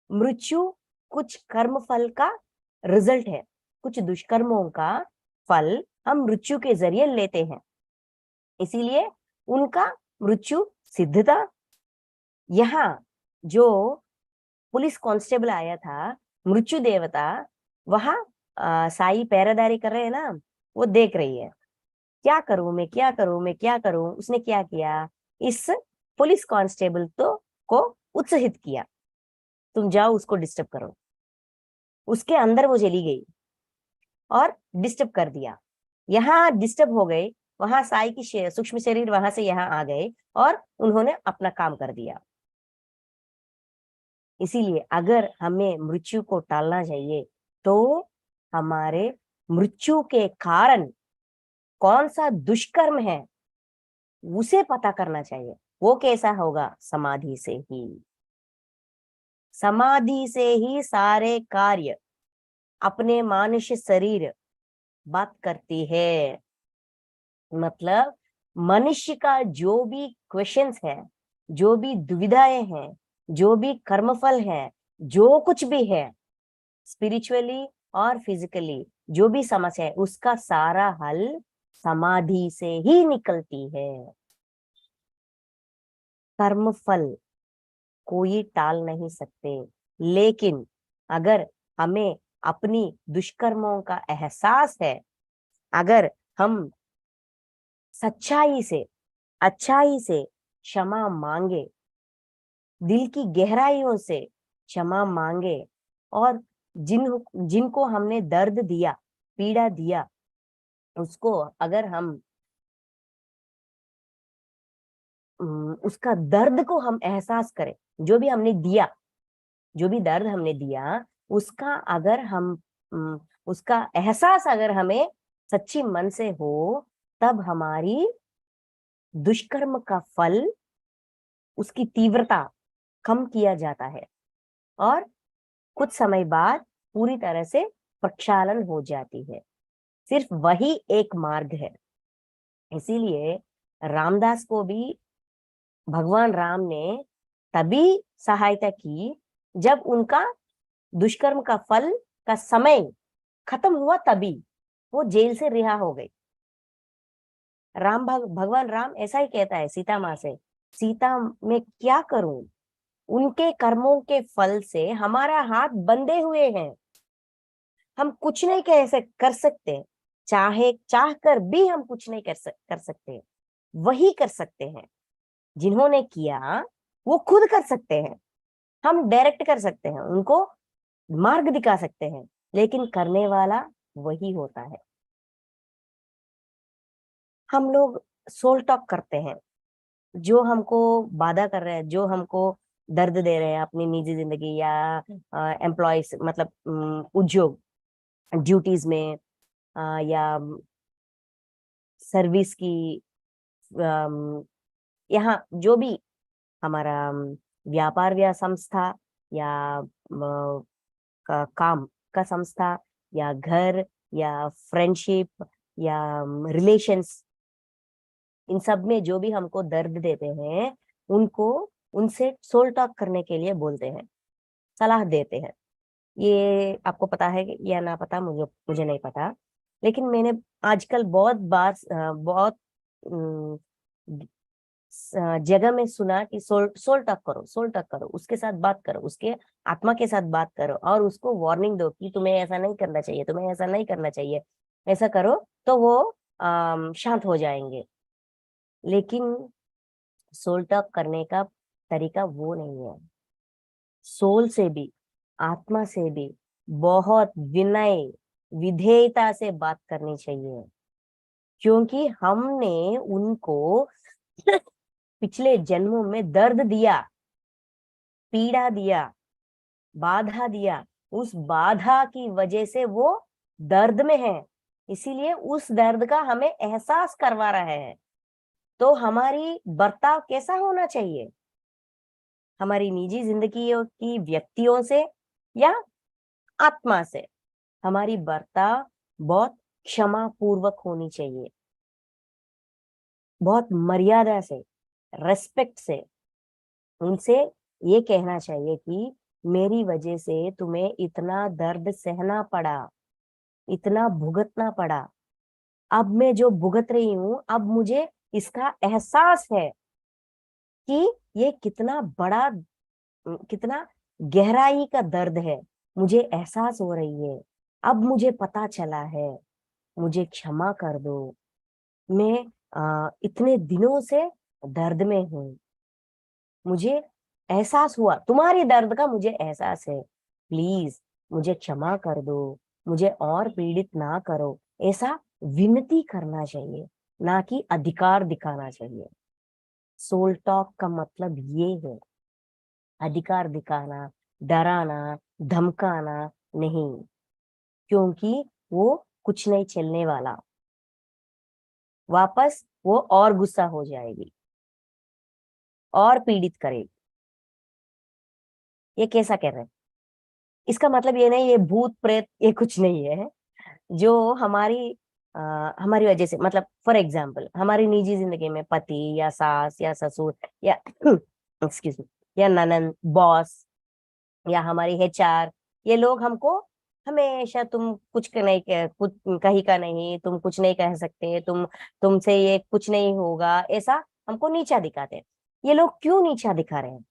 मृत्यु कुछ कर्म फल का रिजल्ट है, कुछ दुष्कर्मों का फल हम मृत्यु के जरिए लेते हैं, इसीलिए उनका मृत्यु सिद्ध था। यहाँ जो पुलिस कांस्टेबल आया था, मृत्यु देवता, वहां साई पहरेदारी कर रहे हैं ना, वो देख रही है, क्या करूं मैं, क्या करूं मैं, क्या करूं। उसने क्या किया, इस पुलिस कांस्टेबल को उत्साहित किया, तुम जाओ उसको डिस्टर्ब करो। उसके अंदर वो चली गई और डिस्टर्ब कर दिया। यहाँ डिस्टर्ब हो गए, वहां साई की सूक्ष्म शरीर वहां से यहाँ आ गए और उन्होंने अपना काम कर दिया। इसीलिए अगर हमें मृत्यु को टालना चाहिए तो हमारे मृत्यु के कारण कौन सा दुष्कर्म है उसे पता करना चाहिए। वो कैसा होगा? समाधि से ही। समाधि से ही सारे कार्य अपने मानुष्य शरीर बात करती है। मतलब मनुष्य का जो भी क्वेश्चंस है, जो भी दुविधाएं हैं, जो भी कर्मफल है, जो कुछ भी है स्पिरिचुअली और फिजिकली, जो भी समस्या है, उसका सारा हल समाधि से ही निकलती है। कर्मफल कोई टाल नहीं सकते, लेकिन अगर हमें अपनी दुष्कर्मों का एहसास है, अगर हम सच्चाई से, अच्छाई से क्षमा मांगे, दिल की गहराइयों से क्षमा मांगे, और जिनको हमने दर्द दिया, पीड़ा दिया, उसको अगर हम उसका दर्द को हम एहसास करें, जो भी हमने दिया, जो भी दर्द हमने दिया, उसका अगर हम उसका एहसास अगर हमें सच्ची मन से हो, तब हमारी दुष्कर्म का फल, उसकी तीव्रता कम किया जाता है और कुछ समय बाद पूरी तरह से प्रक्षालन हो जाती है। सिर्फ वही एक मार्ग है। इसीलिए रामदास को भी भगवान राम ने तभी सहायता की जब उनका दुष्कर्म का फल का समय खत्म हुआ, तभी वो जेल से रिहा हो गई। भगवान राम ऐसा ही कहता है सीता माँ से, सीता मैं क्या करूं, उनके कर्मों के फल से हमारा हाथ बंधे हुए हैं, हम कुछ नहीं कर सकते, चाह कर भी हम कुछ नहीं कर सकते। वही कर सकते हैं जिन्होंने किया, वो खुद कर सकते हैं। हम डायरेक्ट कर सकते हैं, उनको मार्ग दिखा सकते हैं, लेकिन करने वाला वही होता है। हम लोग सोल टॉक करते हैं, जो हमको बाधा कर रहे हैं, जो हमको दर्द दे रहे हैं अपनी निजी जिंदगी या एम्प्लॉयज, मतलब उद्योग ड्यूटीज में, या सर्विस की, यहाँ जो भी हमारा व्यापार या संस्था, या काम का संस्था, या घर, या फ्रेंडशिप, या रिलेशंस, इन सब में जो भी हमको दर्द देते हैं, उनको उनसे सोल टॉक करने के लिए बोलते हैं, सलाह देते हैं। ये आपको पता है या ना पता, मुझे नहीं पता, लेकिन मैंने आजकल बहुत बार बहुत जगह में सुना कि सोल टॉक करो, सोल टॉक करो, उसके साथ बात करो, उसके आत्मा के साथ बात करो और उसको वार्निंग दो कि तुम्हें ऐसा नहीं करना चाहिए, तुम्हें ऐसा नहीं करना चाहिए। ऐसा करो तो वो शांत हो जाएंगे। लेकिन सोल टॉक करने का तरीका वो नहीं है। सोल से भी, आत्मा से भी बहुत विनय विधेयता से बात करनी चाहिए, क्योंकि हमने उनको पिछले जन्मों में दर्द दिया, पीड़ा दिया, बाधा दिया। उस बाधा की वजह से वो दर्द में है, इसीलिए उस दर्द का हमें एहसास करवा रहा है। तो हमारी बर्ताव कैसा होना चाहिए, हमारी निजी जिंदगी की व्यक्तियों से या आत्मा से, हमारी बर्ताव बहुत क्षमा पूर्वक होनी चाहिए, बहुत मर्यादा से, रेस्पेक्ट से। उनसे ये कहना चाहिए कि मेरी वजह से तुम्हें इतना दर्द सहना पड़ा, इतना भुगतना पड़ा। अब मैं जो भुगत रही हूं, अब मुझे इसका एहसास है कि ये कितना बड़ा, कितना गहराई का दर्द है, मुझे एहसास हो रही है। अब मुझे पता चला है, मुझे क्षमा कर दो। मैं इतने दिनों से दर्द में हूं, मुझे एहसास हुआ, तुम्हारी दर्द का मुझे एहसास है, प्लीज मुझे क्षमा कर दो, मुझे और पीड़ित ना करो। ऐसा विनती करना चाहिए, ना कि अधिकार दिखाना चाहिए। सोल टॉक का मतलब ये है, अधिकार दिखाना, डराना, धमकाना नहीं, क्योंकि वो कुछ नहीं चलने वाला। वापस वो और गुस्सा हो जाएगी और पीड़ित करेगी। ये कैसा कह रहे हैं? इसका मतलब ये नहीं, ये भूत प्रेत ये कुछ नहीं है जो हमारी वजह से, मतलब फॉर एग्जाम्पल हमारी निजी जिंदगी में पति या सास या ससुर या एक्सक्यूज मी, या ननद, बॉस, या हमारी एचआर, ये लोग हमको हमेशा तुम कुछ नहीं कुछ कहीं का नहीं, तुम कुछ नहीं कह सकते, तुमसे ये कुछ नहीं होगा, ऐसा हमको नीचा दिखाते हैं। ये लोग क्यों नीचा दिखा रहे हैं,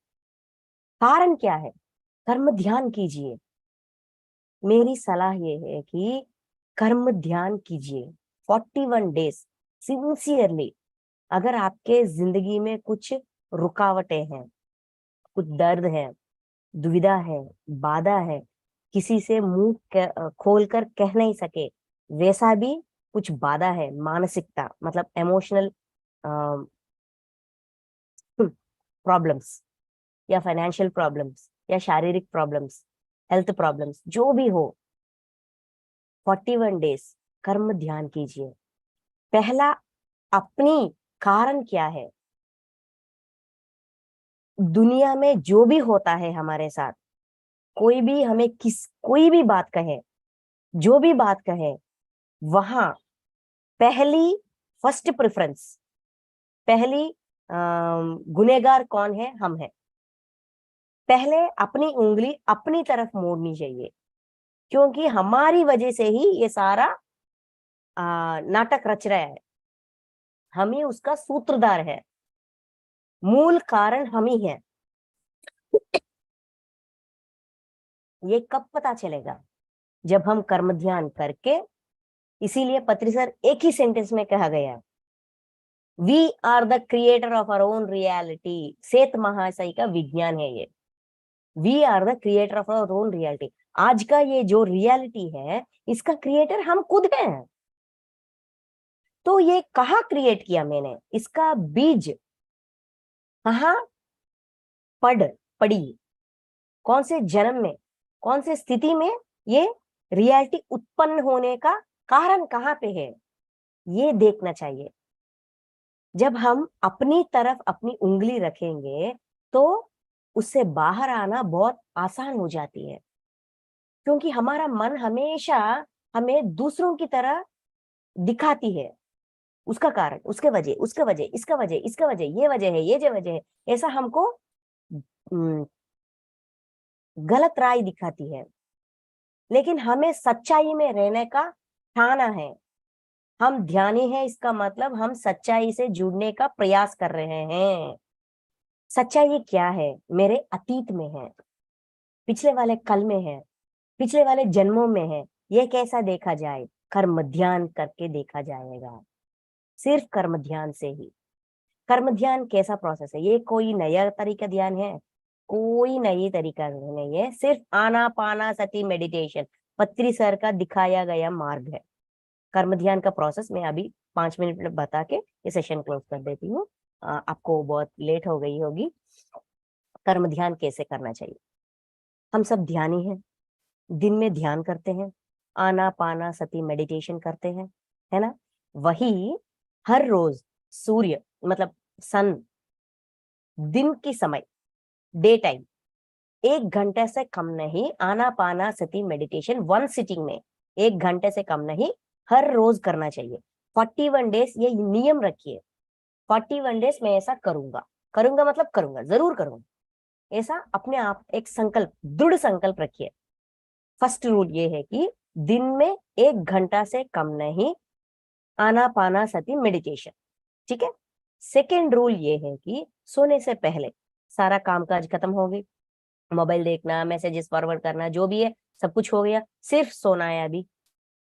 कारण क्या है? कर्म ध्यान कीजिए। मेरी सलाह ये है कि कर्म ध्यान कीजिए 41 डेज सिंसियरली। अगर आपके जिंदगी में कुछ रुकावटें हैं, कुछ दर्द है, दुविधा है, बाधा है, किसी से खोलकर कह नहीं सके, वैसा भी कुछ बाधा है, मानसिकता मतलब इमोशनल प्रॉब्लम्स, या फाइनेंशियल प्रॉब्लम्स, या शारीरिक प्रॉब्लम्स, हेल्थ प्रॉब्लम्स, जो भी हो, 41 डेज कर्म ध्यान कीजिए। पहला, अपनी कारण क्या है, दुनिया में जो भी होता है हमारे साथ, कोई भी हमें कोई भी बात कहे, जो भी बात कहे, वहां पहली फर्स्ट प्रेफरेंस, पहली गुनहगार कौन है? हम है। पहले अपनी उंगली अपनी तरफ मोड़नी चाहिए, क्योंकि हमारी वजह से ही ये सारा नाटक रच रहा है। हम ही उसका सूत्रधार है, मूल कारण हम ही है। ये कब पता चलेगा? जब हम कर्म ध्यान करके, इसीलिए पत्री सर एक ही सेंटेंस में कहा गया, we are the creator of our own reality. सेत महाशय का विज्ञान है ये, we are the creator of our own reality. आज का ये जो रियलिटी है, इसका क्रिएटर हम खुद हैं। तो ये कहाँ क्रिएट किया मैंने, इसका बीज कहाँ पड़ी, कौन से जन्म में, कौन से स्थिति में ये रियलिटी उत्पन्न होने का कारण कहाँ पे है, ये देखना चाहिए। जब हम अपनी तरफ अपनी उंगली रखेंगे तो उससे बाहर आना बहुत आसान हो जाती है, क्योंकि हमारा मन हमेशा हमें दूसरों की तरह दिखाती है, उसका कारण, उसके वजह, उसके वजह, इसका वजह, इसका वजह, ये वजह है, ये जो वजह है, ऐसा हमको गलत राय दिखाती है। लेकिन हमें सच्चाई में रहने का ठाना है। हम ध्यानी हैं, इसका मतलब हम सच्चाई से जुड़ने का प्रयास कर रहे हैं। सच्चाई क्या है? मेरे अतीत में है, पिछले वाले कल में है, पिछले वाले जन्मों में है। ये कैसा देखा जाए? कर्म ध्यान करके देखा जाएगा, सिर्फ कर्म ध्यान से ही। कर्म ध्यान कैसा प्रोसेस है? ये कोई नया तरीका ध्यान है? कोई नई तरीका नहीं है, सिर्फ आनापानासति मेडिटेशन, पत्री सर का दिखाया गया मार्ग है। कर्म ध्यान का प्रोसेस मैं अभी 5 मिनट में बता के ये सेशन क्लोज कर देती हूँ। आपको बहुत लेट हो गई होगी। कर्म ध्यान कैसे करना चाहिए? हम सब ध्यानी हैं, दिन में ध्यान करते हैं, आनापानासति मेडिटेशन करते हैं, है ना? वही हर रोज सूर्य मतलब सन दिन की समय, डे टाइम, 1 घंटे से कम नहीं आनापानासति मेडिटेशन 1 सिटिंग में 1 घंटे से कम नहीं हर रोज करना चाहिए। 41 डेज ये नियम रखिए, 41 डेज मैं ऐसा करूंगा, करूंगा मतलब करूंगा, जरूर करूंगा, ऐसा अपने आप एक संकल्प, दृढ़ संकल्प रखिए। फर्स्ट रूल ये है कि दिन में 1 घंटा से कम नहीं आनापानासति मेडिटेशन, ठीक है। सेकेंड रूल ये है कि सोने से पहले सारा कामकाज खत्म हो गई, मोबाइल देखना, मैसेजेस फॉरवर्ड करना, जो भी है सब कुछ हो गया, सिर्फ सोना है अभी।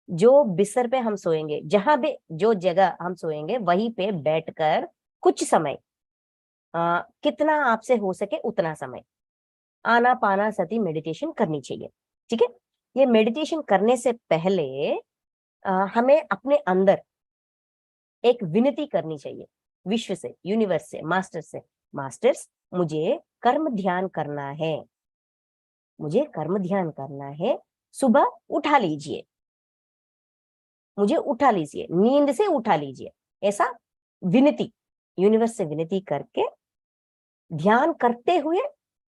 जो बिस्तर पे हम सोएंगे, जहां भी जो जगह हम सोएंगे वहीं पे बैठकर कुछ समय, कितना आपसे हो सके उतना समय आनापानासति मेडिटेशन करनी चाहिए, ठीक है। ये मेडिटेशन करने से पहले हमें अपने अंदर एक विनती करनी चाहिए विश्व से, यूनिवर्स से, मास्टर से, मास्टर्स मुझे कर्म ध्यान करना है, मुझे कर्म ध्यान करना है, सुबह उठा लीजिए, मुझे उठा लीजिए, नींद से उठा लीजिए, ऐसा विनती यूनिवर्स से विनती करके ध्यान करते हुए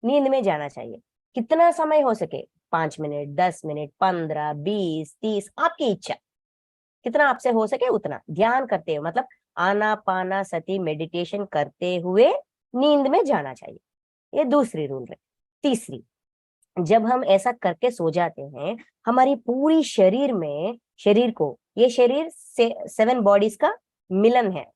नींद में जाना चाहिए। कितना समय हो सके, 5 मिनट, 10 मिनट, 15, 20, 30, आपकी इच्छा, कितना आपसे हो सके उतना ध्यान करते हुए, मतलब आनापानासति मेडिटेशन करते हुए नींद में जाना चाहिए। ये दूसरी रूल है। तीसरी, जब हम ऐसा करके सो जाते हैं, हमारी पूरी शरीर में, शरीर को, ये शरीर से 7 बॉडीज का मिलन है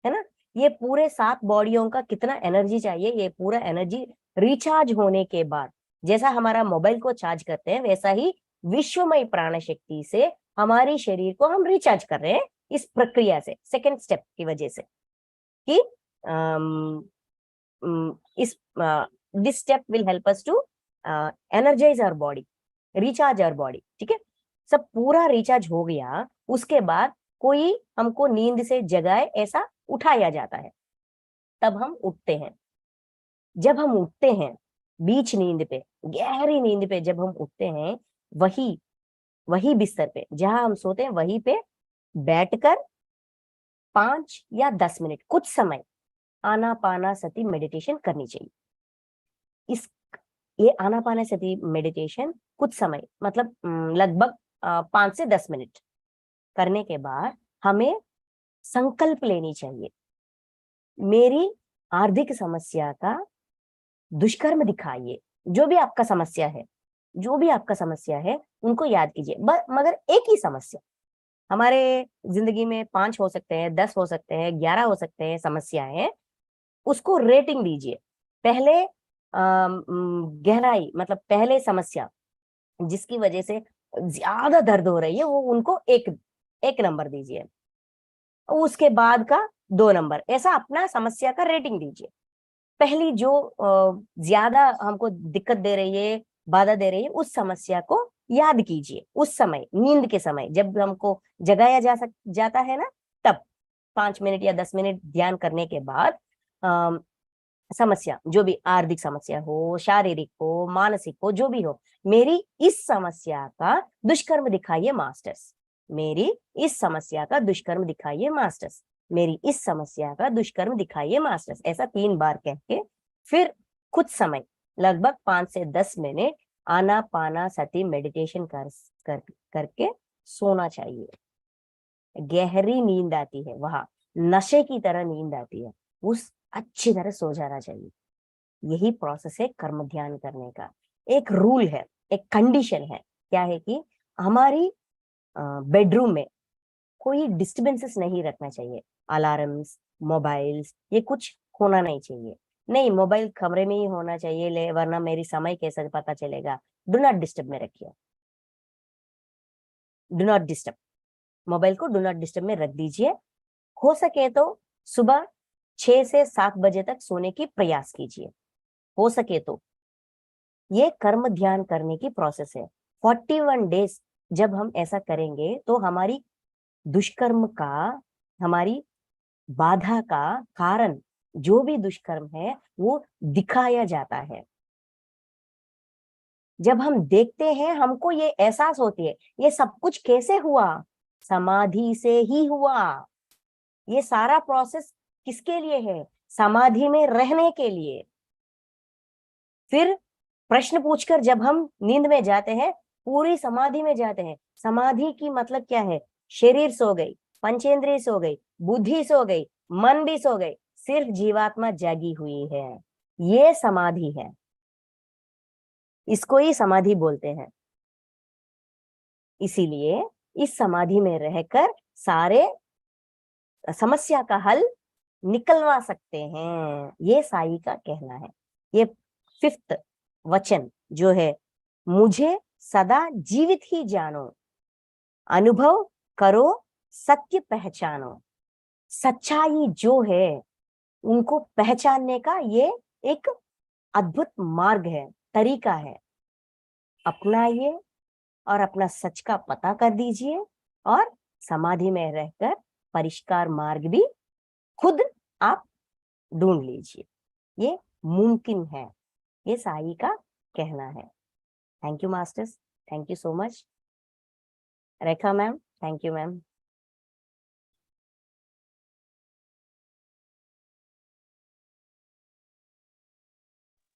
ना? ये पूरे 7 बॉडियों का कितना एनर्जी चाहिए, ये पूरा एनर्जी रिचार्ज होने के बाद, जैसा हमारा मोबाइल को चार्ज करते हैं वैसा ही विश्वमय प्राण शक्ति से हमारी शरीर को हम रिचार्ज कर रहे हैं इस प्रक्रिया से, सेकेंड स्टेप की वजह से कि इस this step will help us to energise our body, recharge our body, ठीक है। सब पूरा रिचार्ज हो गया, उसके बाद कोई हमको नींद से जगाए ऐसा उठाया जाता है, तब हम उठते हैं। जब हम उठते हैं बीच नींद पे, गहरी नींद पे जब हम उठते हैं, वही बिस्तर पे जहां हम सोते हैं वहीं पे बैठकर 5 या 10 मिनट कुछ समय आनापानासति मेडिटेशन करनी चाहिए। इस ये आनापानासति मेडिटेशन कुछ समय मतलब लगभग 5 से 10 मिनट करने के बाद हमें संकल्प लेनी चाहिए, मेरी आर्थिक समस्या का दुष्कर्म दिखाइए। जो भी आपका समस्या है, जो भी आपका समस्या है उनको याद कीजिए, मगर एक ही समस्या, हमारे जिंदगी में 5 हो सकते हैं, 10 हो सकते हैं, 11 हो सकते हैं समस्याएं, उसको रेटिंग दीजिए। पहले गहराई मतलब पहले समस्या जिसकी वजह से ज्यादा दर्द हो रही है वो उनको एक नंबर दीजिए, उसके बाद का 2 नंबर, ऐसा अपना समस्या का रेटिंग दीजिए। पहली जो ज्यादा हमको दिक्कत दे रही है, बाधा दे रही है, उस समस्या को याद कीजिए। उस समय नींद के समय जब हमको जगाया जाता है ना, तब 5 मिनट या 10 मिनट ध्यान करने के बाद समस्या, जो भी आर्थिक समस्या हो, शारीरिक हो, मानसिक हो, जो भी हो, मेरी इस समस्या का दुष्कर्म दिखाइए मास्टर्स, मेरी इस समस्या का दुष्कर्म दिखाइए मास्टर्स, मेरी इस समस्या का दुष्कर्म दिखाइए मास्टर्स, ऐसा 3 बार कह के फिर कुछ समय लगभग 5 से 10 मिनट आनापानासति मेडिटेशन करके सोना चाहिए। गहरी नींद आती है, वहां नशे की तरह नींद आती है, उस अच्छी तरह सो जाना चाहिए। यही प्रोसेस है कर्म ध्यान करने का। एक रूल है, एक कंडीशन है, क्या है कि हमारी बेडरूम में कोई डिस्टर्बेंसेस नहीं रखना चाहिए, अलार्म्स, मोबाइल्स, ये कुछ होना नहीं चाहिए। नहीं, मोबाइल कमरे में ही होना चाहिए, ले वरना मेरी समय कैसे पता चलेगा। डू नॉट डिस्टर्ब में रखिए, डू नॉट डिस्टर्ब। मोबाइल को डू नॉट डिस्टर्ब में रख दीजिए। हो सके तो सुबह 6 से 7 बजे तक सोने की प्रयास कीजिए, हो सके तो। ये कर्म ध्यान करने की प्रोसेस है। 41 डेज जब हम ऐसा करेंगे तो हमारी दुष्कर्म का, हमारी बाधा का कारण, जो भी दुष्कर्म है वो दिखाया जाता है। जब हम देखते हैं हमको ये एहसास होती है ये सब कुछ कैसे हुआ, समाधि से ही हुआ। ये सारा प्रोसेस किसके लिए है, समाधि में रहने के लिए। फिर प्रश्न पूछकर जब हम नींद में जाते हैं, पूरी समाधि में जाते हैं। समाधि की मतलब क्या है, शरीर सो गई, पंचेंद्रिय सो गई, बुद्धि सो गई, मन भी सो गई, सिर्फ जीवात्मा जागी हुई है। ये समाधि है, इसको ही समाधि बोलते हैं। इसीलिए इस समाधि में रहकर सारे समस्या का हल निकलवा सकते हैं, ये साई का कहना है। ये 5th वचन जो है, मुझे सदा जीवित ही जानो, अनुभव करो सत्य पहचानो। सच्चाई जो है उनको पहचानने का ये एक अद्भुत मार्ग है, तरीका है। अपनाइए और अपना सच का पता कर दीजिए और समाधि में रहकर परिष्कार मार्ग भी खुद आप ढूंढ लीजिए। ये मुमकिन है, ये साई का कहना है। Thank you masters, thank you so much. Rekha ma'am, thank you ma'am.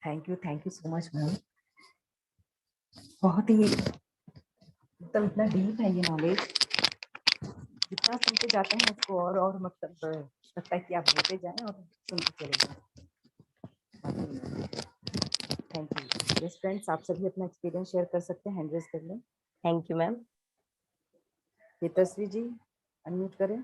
Thank you so much ma'am. बहुत ही मतलब इतना डीप है ये नॉलेज, जितना सुनते जाते हैं उसको और मतलब लगता है कि आप बोलते जाएं और सुनते चले जाएं। Thank you. यस फ्रेंड्स, आप सभी अपना एक्सपीरियंस शेयर कर सकते हैं, हैंड रेज कर लें। Thank you ma'am. ये तस्वीर जी अनम्यूट करें।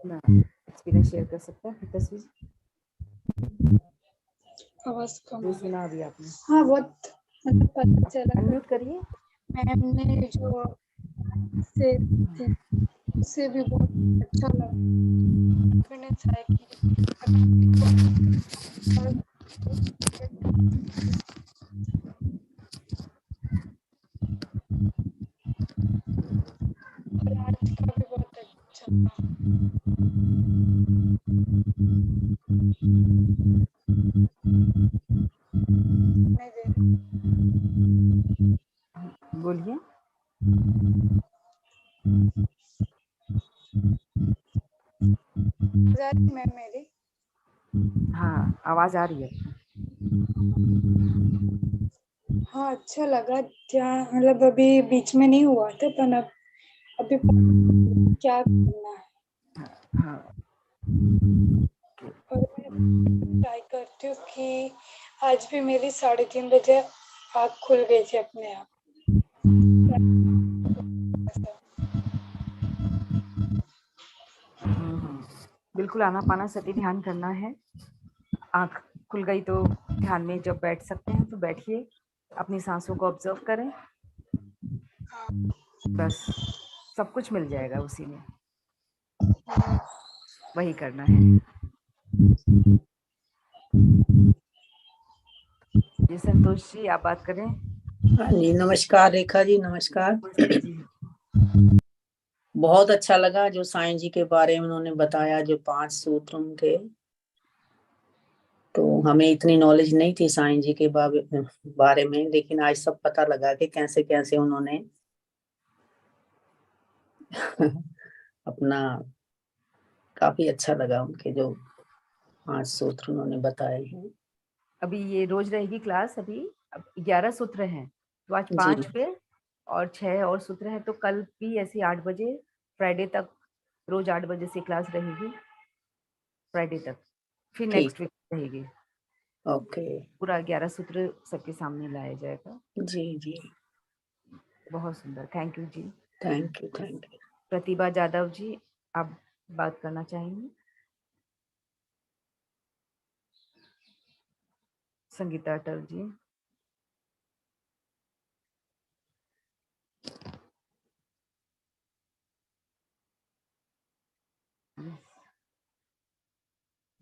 ना एक्सपीरियंस शेयर कर सकते हैं तस्वीर। आवाज कम जो सुना अभी आपने। हाँ, बहुत मतलब पता चला। अनम्यूट करिए। मैम ने जो से थी उससे भी बहुत अच्छा लगा। कॉन्फिडेंस है कि और आज का भी बहुत अच्छा था। नहीं दे बोलिए। मैम मेरी। हाँ, आवाज आ रही है। हाँ, अच्छा लगा। ध्यान मतलब अभी बीच में नहीं हुआ था, पर अब अभी क्या करना है। हाँ। और मैं ट्राई करती हूँ कि आज भी मेरी 3:30 बजे आँख खुल गई थी अपने आप। बिल्कुल आनापाना सती ध्यान करना है। आँख खुल गई तो ध्यान में जब बैठ सकते हैं तो बैठिए, अपनी सांसों को ऑब्जर्व करें, बस सब कुछ मिल जाएगा उसी में। वही करना है। जी संतोष जी, आप बात करें। हाँ जी, नमस्कार रेखा जी, नमस्कार। बहुत अच्छा लगा जो साईं जी के बारे में उन्होंने बताया, जो 5 सूत्र उनके, तो हमें इतनी नॉलेज नहीं थी साईं जी के बारे में, लेकिन आज सब पता लगा कि कैसे कैसे उन्होंने अपना, काफी अच्छा लगा उनके जो 5 सूत्र उन्होंने बताए हैं। अभी ये रोज रहेगी क्लास। अभी 11 सूत्र हैं, तो आज जी 5 पे और 6 और सूत्र हैं, तो कल भी ऐसे 8 बजे फ्राइडे तक, रोज 8 बजे से क्लास रहेगी फ्राइडे तक, फिर ठीक, नेक्स्ट वीक रहेगी। ओके। पूरा 11 सूत्र सबके सामने लाया जाएगा। जी जी, बहुत सुंदर, थैंक यू जी। Thank you, thank you. Pratibha Jadhav ji, आप बात करना चाहेंगे? संगीता अटल जी।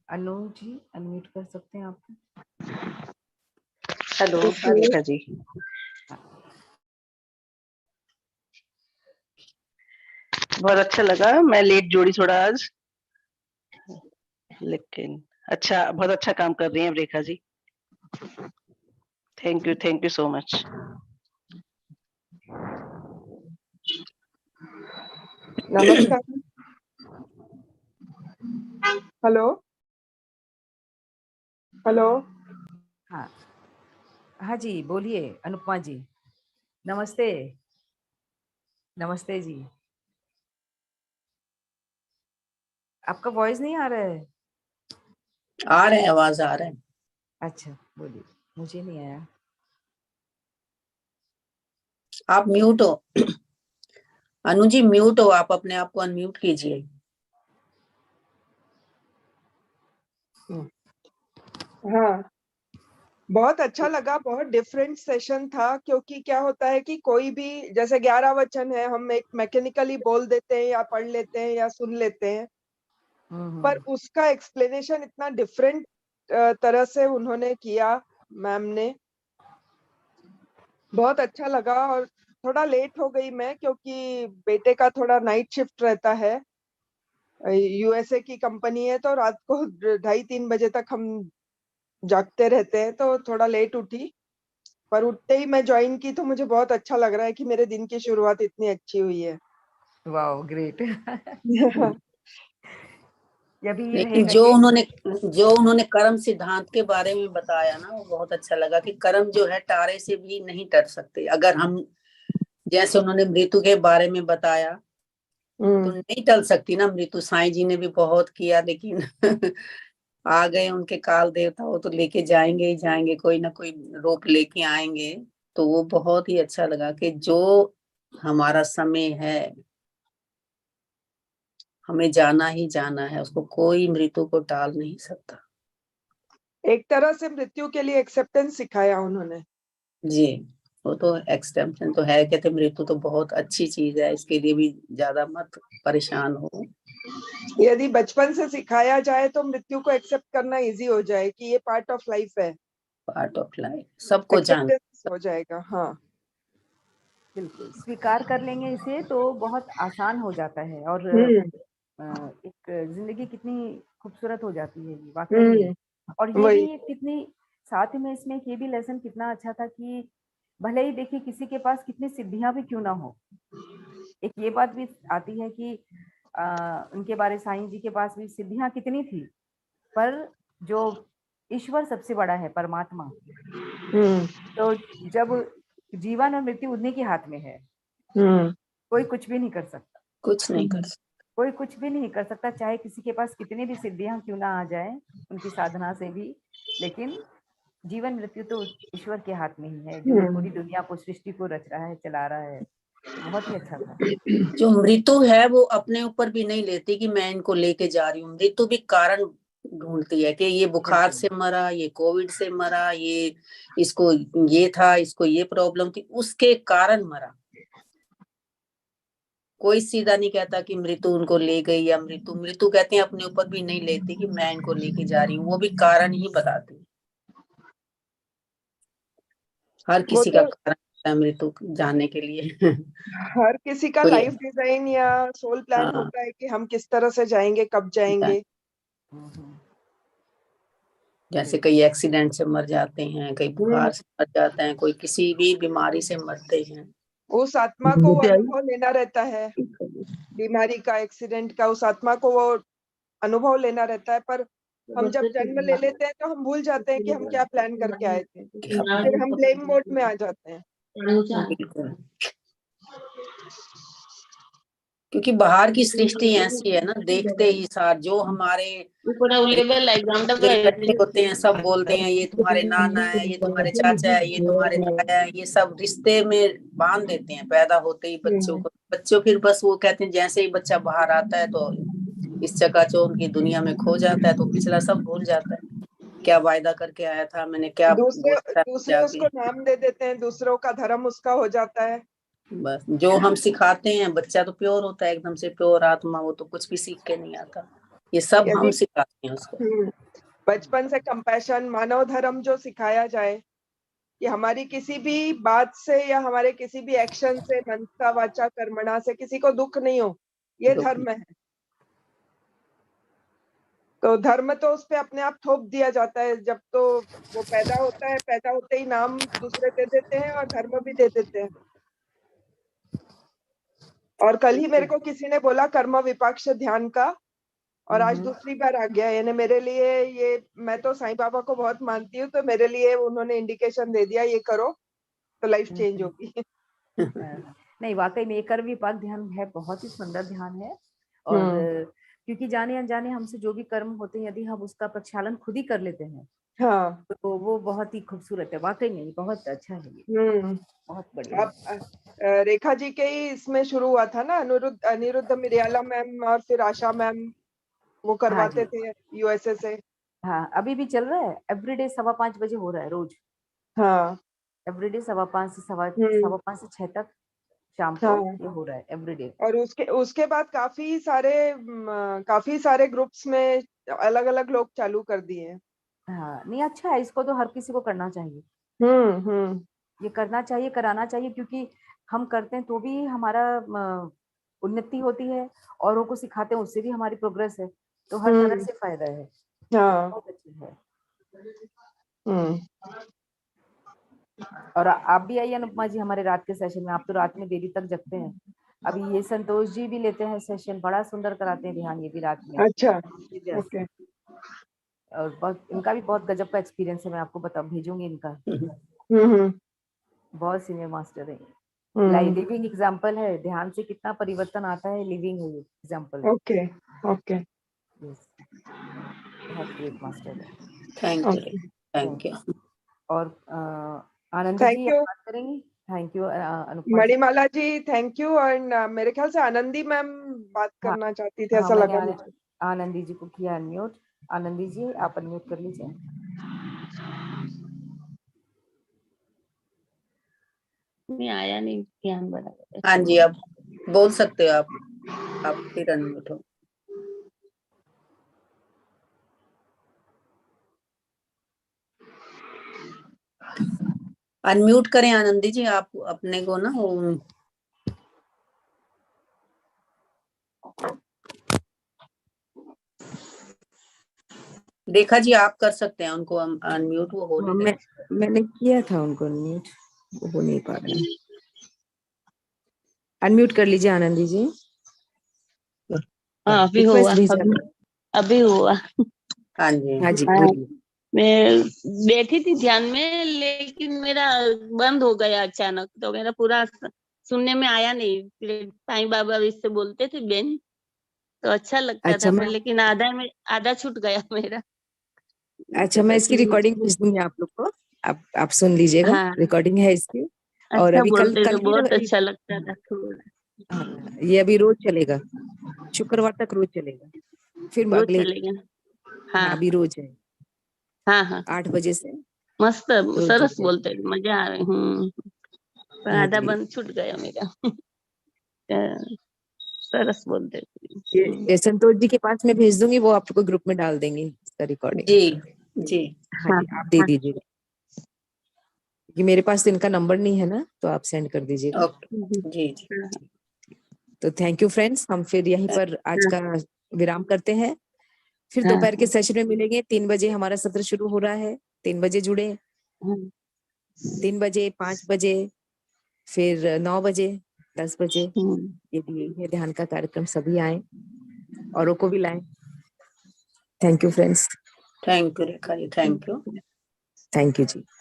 अनु जी अनम्यूट कर सकते हैं आप। हेलो रेखा जी। बहुत अच्छा लगा, मैं लेट जोड़ी थोड़ा आज, लेकिन अच्छा, बहुत अच्छा काम कर रही हैं Rekha ji. Thank you so much. नमस्कार। Hello hello. हाँ हाँ जी बोलिए अनुपमा जी। नमस्ते। नमस्ते जी। आपका वॉइस नहीं आ रहा है। आ रहे हैं, आवाज आ रहे हैं। अच्छा बोलिए, मुझे नहीं आया। आप म्यूट हो अनु जी, म्यूट हो आप, अपने आप को अनम्यूट कीजिए। हाँ, बहुत अच्छा लगा, बहुत डिफरेंट सेशन था। क्योंकि क्या होता है कि कोई भी, जैसे 11 वचन है, हम एक मैकेनिकली बोल देते हैं या पढ़ लेते हैं या सुन लेते हैं, पर उसका एक्सप्लेनेशन इतना डिफरेंट तरह से उन्होंने किया, मैम ने। बहुत अच्छा लगा। और थोड़ा लेट हो गई मैं, क्योंकि बेटे का थोड़ा नाइट शिफ्ट रहता है। यूएसए की कंपनी है, तो रात को 2:30-3 बजे तक हम जागते रहते हैं, तो थोड़ा लेट उठी। पर उठते ही मैं ज्वाइन की, तो मुझे बहुत अच्छा लग रहा है कि मेरे दिन की शुरुआत इतनी अच्छी हुई है। Wow great. ये भी लेकिन रहेगा जो कि उन्होंने कर्म सिद्धांत के बारे में बताया ना, वो बहुत अच्छा लगा कि कर्म जो है तारे से भी नहीं टट सकते। अगर हम, जैसे उन्होंने मृत्यु के बारे में बताया, तो नहीं टल सकती ना मृत्यु। साईं जी ने भी बहुत किया, लेकिन आ गए उनके काल देवता, वो तो लेके जाएंगे ही जाएंगे, कोई ना कोई रोक लेके आएंगे। तो वो बहुत ही अच्छा लगा कि जो हमारा समय है, हमें जाना ही जाना है, उसको कोई मृत्यु को टाल नहीं सकता। एक तरह से मृत्यु के लिए एक्सेप्टेंस सिखाया उन्होंने। जी, वो तो एक्सटेंशन तो है, कहते मृत्यु तो बहुत अच्छी चीज है, इसके लिए भी ज्यादा मत परेशान हो। यदि बचपन से सिखाया जाए तो मृत्यु को एक्सेप्ट करना इजी हो जाए कि ये पार्ट ऑफ लाइफ है। पार्ट ऑफ लाइफ, सबको जान। एक्सेप्टेंस हो जाएगा। हाँ बिल्कुल स्वीकार कर लेंगे इसे तो बहुत आसान हो जाता है। और एक जिंदगी कितनी खूबसूरत हो जाती है वाकई में। और ये वही। भी कितनी, साथ में इसमें ये भी लेसन कितना अच्छा था कि भले ही देखिए किसी के पास कितनी सिद्धियां भी क्यों ना हो, एक ये बात भी आती है कि उनके बारे साईं जी के पास भी सिद्धियां कितनी थी, पर जो ईश्वर सबसे बड़ा है परमात्मा, तो जब जीवन और मृत्यु उन्हीं के हाथ में है, कोई कुछ भी नहीं कर सकता। कुछ नहीं कर सकते। कोई कुछ भी नहीं कर सकता, चाहे किसी के पास कितनी भी सिद्धियां क्यों ना आ जाए उनकी साधना से भी, लेकिन जीवन मृत्यु तो ईश्वर के हाथ में ही है, जो पूरी दुनिया को, सृष्टि को रच रहा है, चला रहा है। बहुत ही अच्छा था। जो मृत्यु है वो अपने ऊपर भी नहीं लेती कि मैं इनको लेके जा रही हूँ। मृत्यु भी कारण ढूंढती है कि ये बुखार से मरा, ये कोविड से मरा, ये इसको ये था, इसको ये प्रॉब्लम थी, उसके कारण मरा। कोई सीधा नहीं कहता कि मृत्यु उनको ले गई, या मृत्यु कहते हैं अपने ऊपर भी नहीं लेती कि मैं इनको लेके जा रही हूँ, वो भी कारण ही बताती है। हर वो किसी का तो कारण होता है मृत्यु जाने के लिए। हर किसी का कोई, लाइफ डिजाइन या सोल प्लान हाँ, होता है कि हम किस तरह से जाएंगे, कब जाएंगे। जैसे कई एक्सीडेंट से मर जाते हैं, कई बुखार से मर जाते हैं, कोई किसी भी बीमारी से मरते हैं। उस आत्मा को वो अनुभव लेना रहता है, बीमारी का, एक्सीडेंट का, उस आत्मा को वो अनुभव लेना रहता है। पर हम जब जन्म ले लेते हैं तो हम भूल जाते हैं कि हम क्या प्लान करके आए थे, फिर हम ब्लेम मोड में आ जाते हैं। बिल्कुल, क्योंकि बाहर की सृष्टि ऐसी है ना, देखते ही सार जो हमारे इकट्ठे होते हैं, सब बोलते हैं ये तुम्हारे नाना है, ये तुम्हारे चाचा है, ये तुम्हारे ताया है, ये सब रिश्ते में बांध देते हैं पैदा होते ही बच्चों को। बच्चों फिर बस वो कहते हैं, जैसे ही बच्चा बाहर आता है तो इस चकाचौंध की दुनिया में खो जाता है, तो पिछला सब भूल जाता है। क्या वायदा करके आया था, मैंने क्या दूसरे बोला था दूसरे जाके। उसको नाम दे देते हैं, दूसरों का धर्म उसका हो जाता है। बस जो हम सिखाते हैं, बच्चा तो प्योर होता है, एकदम से प्योर आत्मा, वो तो कुछ भी सीख के नहीं आता, ये सब हम यदि सिखाते हैं उसको। बचपन से कंपैशन, मानव धर्म जो सिखाया जाए कि हमारी किसी भी बात से या हमारे किसी भी एक्शन से, मनसा वाचा कर्मणा से किसी को दुख नहीं हो, ये दुख धर्म है। तो धर्म तो उस पे अपने आप थोप दिया जाता है, जब तो वो पैदा होता है, पैदा होते ही नाम दूसरे दे देते हैं और धर्म भी दे देते हैं। और कल ही मेरे को किसी ने बोला कर्म विपाक्ष ध्यान का, और आज दूसरी बार आ गया। यानी मेरे लिए ये, मैं तो साईं बाबा को बहुत मानती हूँ, तो मेरे लिए उन्होंने इंडिकेशन दे दिया, ये करो तो लाइफ चेंज होगी। नहीं, वाकई में ये कर्म विपाक ध्यान है, बहुत ही सुंदर ध्यान है। और क्योंकि जाने अनजाने हमसे जो भी कर्म होते हैं, यदि हम उसका प्रक्षालन खुद ही कर लेते हैं, हाँ, तो वो बहुत ही खूबसूरत है। वाकई में बहुत अच्छा है ये, बहुत बढ़िया। अब रेखा जी के ही इसमें शुरू हुआ था ना, अनिरुद्ध मिरियाला मैम और फिर आशा मैम, वो करवाते थे यूएसए से। हाँ, अभी भी चल रहा है, एवरीडे 5:15 बजे हो रहा है रोज। हाँ, एवरीडे 5:15 से 5:15 से 6 तक शाम को हाँ। ये हो रहा है एवरीडे। और उसके बाद काफी सारे ग्रुप्स में अलग अलग लोग चालू कर दिए हैं। हाँ, नहीं अच्छा है, इसको तो हर किसी को करना चाहिए। हम्म। ये करना चाहिए, कराना चाहिए, क्योंकि हम करते हैं तो भी हमारा उन्नति होती है, औरों को सिखाते हैं उससे भी हमारी प्रोग्रेस है, तो हर तरह से फायदा है। हाँ। बहुत अच्छी है। हम्म। और आप भी आइए अनुपमा जी हमारे रात के सेशन में, आप तो रात में देरी तक जगते हैं। अभी ये संतोष जी भी लेते हैं सेशन, बड़ा सुंदर कराते हैं ध्यान, ये भी रात में। अच्छा, Yes. ओके। और बहुत, इनका भी बहुत गजब का एक्सपीरियंस है, मैं आपको भेजूंगी इनका। बहुत सीनियर मास्टर है, लिविंग एग्जाम्पल है, ध्यान से कितना परिवर्तन आता है, लिविंग है ये एग्जाम्पल। Okay, okay. बहुत ग्रेट मास्टर है। Thank you. और आनंदी थैंक जी यू आप बात करेंगी? Thank you Anupama ji. Manimala ji, thank you. और मेरे ख्याल से आनंदी मैम बात हाँ, करना चाहती थी, हाँ, ऐसा मैंने लगा मुझे। आनंदी जी को किया अनम्यूट। आनंदी जी आप अनम्यूट कर लीजिए। नहीं आया, नहीं ध्यान बराबर। हाँ जी, आप बोल सकते हो, आप फिर अनम्यूट हो। अनम्यूट करें आनंदी जी आप अपने को ना, रेखा जी आप कर सकते हैं उनको अनम्यूट, वो हो नहीं रहे। मैंने किया था उनको अनम्यूट, वो नहीं पा रहे। अनम्यूट कर लीजिए आनंदी जी। हाँ अभी हुआ, अभी हुआ। हाँ जी, हाँ जी, मैं बैठी थी ध्यान में, लेकिन मेरा बंद हो गया अचानक, तो मेरा पूरा सुनने में आया नहीं। साईं बाबा इससे बोलते थे बेन, तो अच्छा लगता था, पर लेकिन आधा छूट गया मेरा। अच्छा, मैं इसकी रिकॉर्डिंग भेज दूंगी आप लोग को, आप सुन लीजिएगा। हाँ, रिकॉर्डिंग है इसकी। और अच्छा अभी कल बोलते थे, भी बहुत अच्छा लगता था थोड़ा। हाँ, ये अभी रोज चलेगा, शुक्रवार तक रोज चलेगा, फिर रोज अगले चलेगा। हाँ अभी रोज है हाँ 8 बजे से मस्त रोज सरस जुड़ बोलते थे, मजा आ रही। पर हाँ आधा जी। बंद छूट गया मेरा। सरस बोलते थे। ये संतोष जी के पास मैं भेज दूंगी, वो आपको ग्रुप में डाल देंगे इसका रिकॉर्डिंग। जी हाँ जी, आप दे दीजिएगा, क्योंकि मेरे पास तो इनका नंबर नहीं है ना, तो आप सेंड कर दीजिएगा। जी। तो थैंक यू फ्रेंड्स, हम फिर यहीं पर आज का विराम करते हैं। फिर दोपहर के सेशन में मिलेंगे। 3 बजे हमारा सत्र शुरू हो रहा है, 3 बजे जुड़े। 3 बजे, 5 बजे, फिर 9 बजे, 10 बजे, ये भी यही है ध्यान का कार्यक्रम। सभी आए, औरों को भी लाएं। Thank you friends. Thank you Rekha ji, thank you. Thank you ji.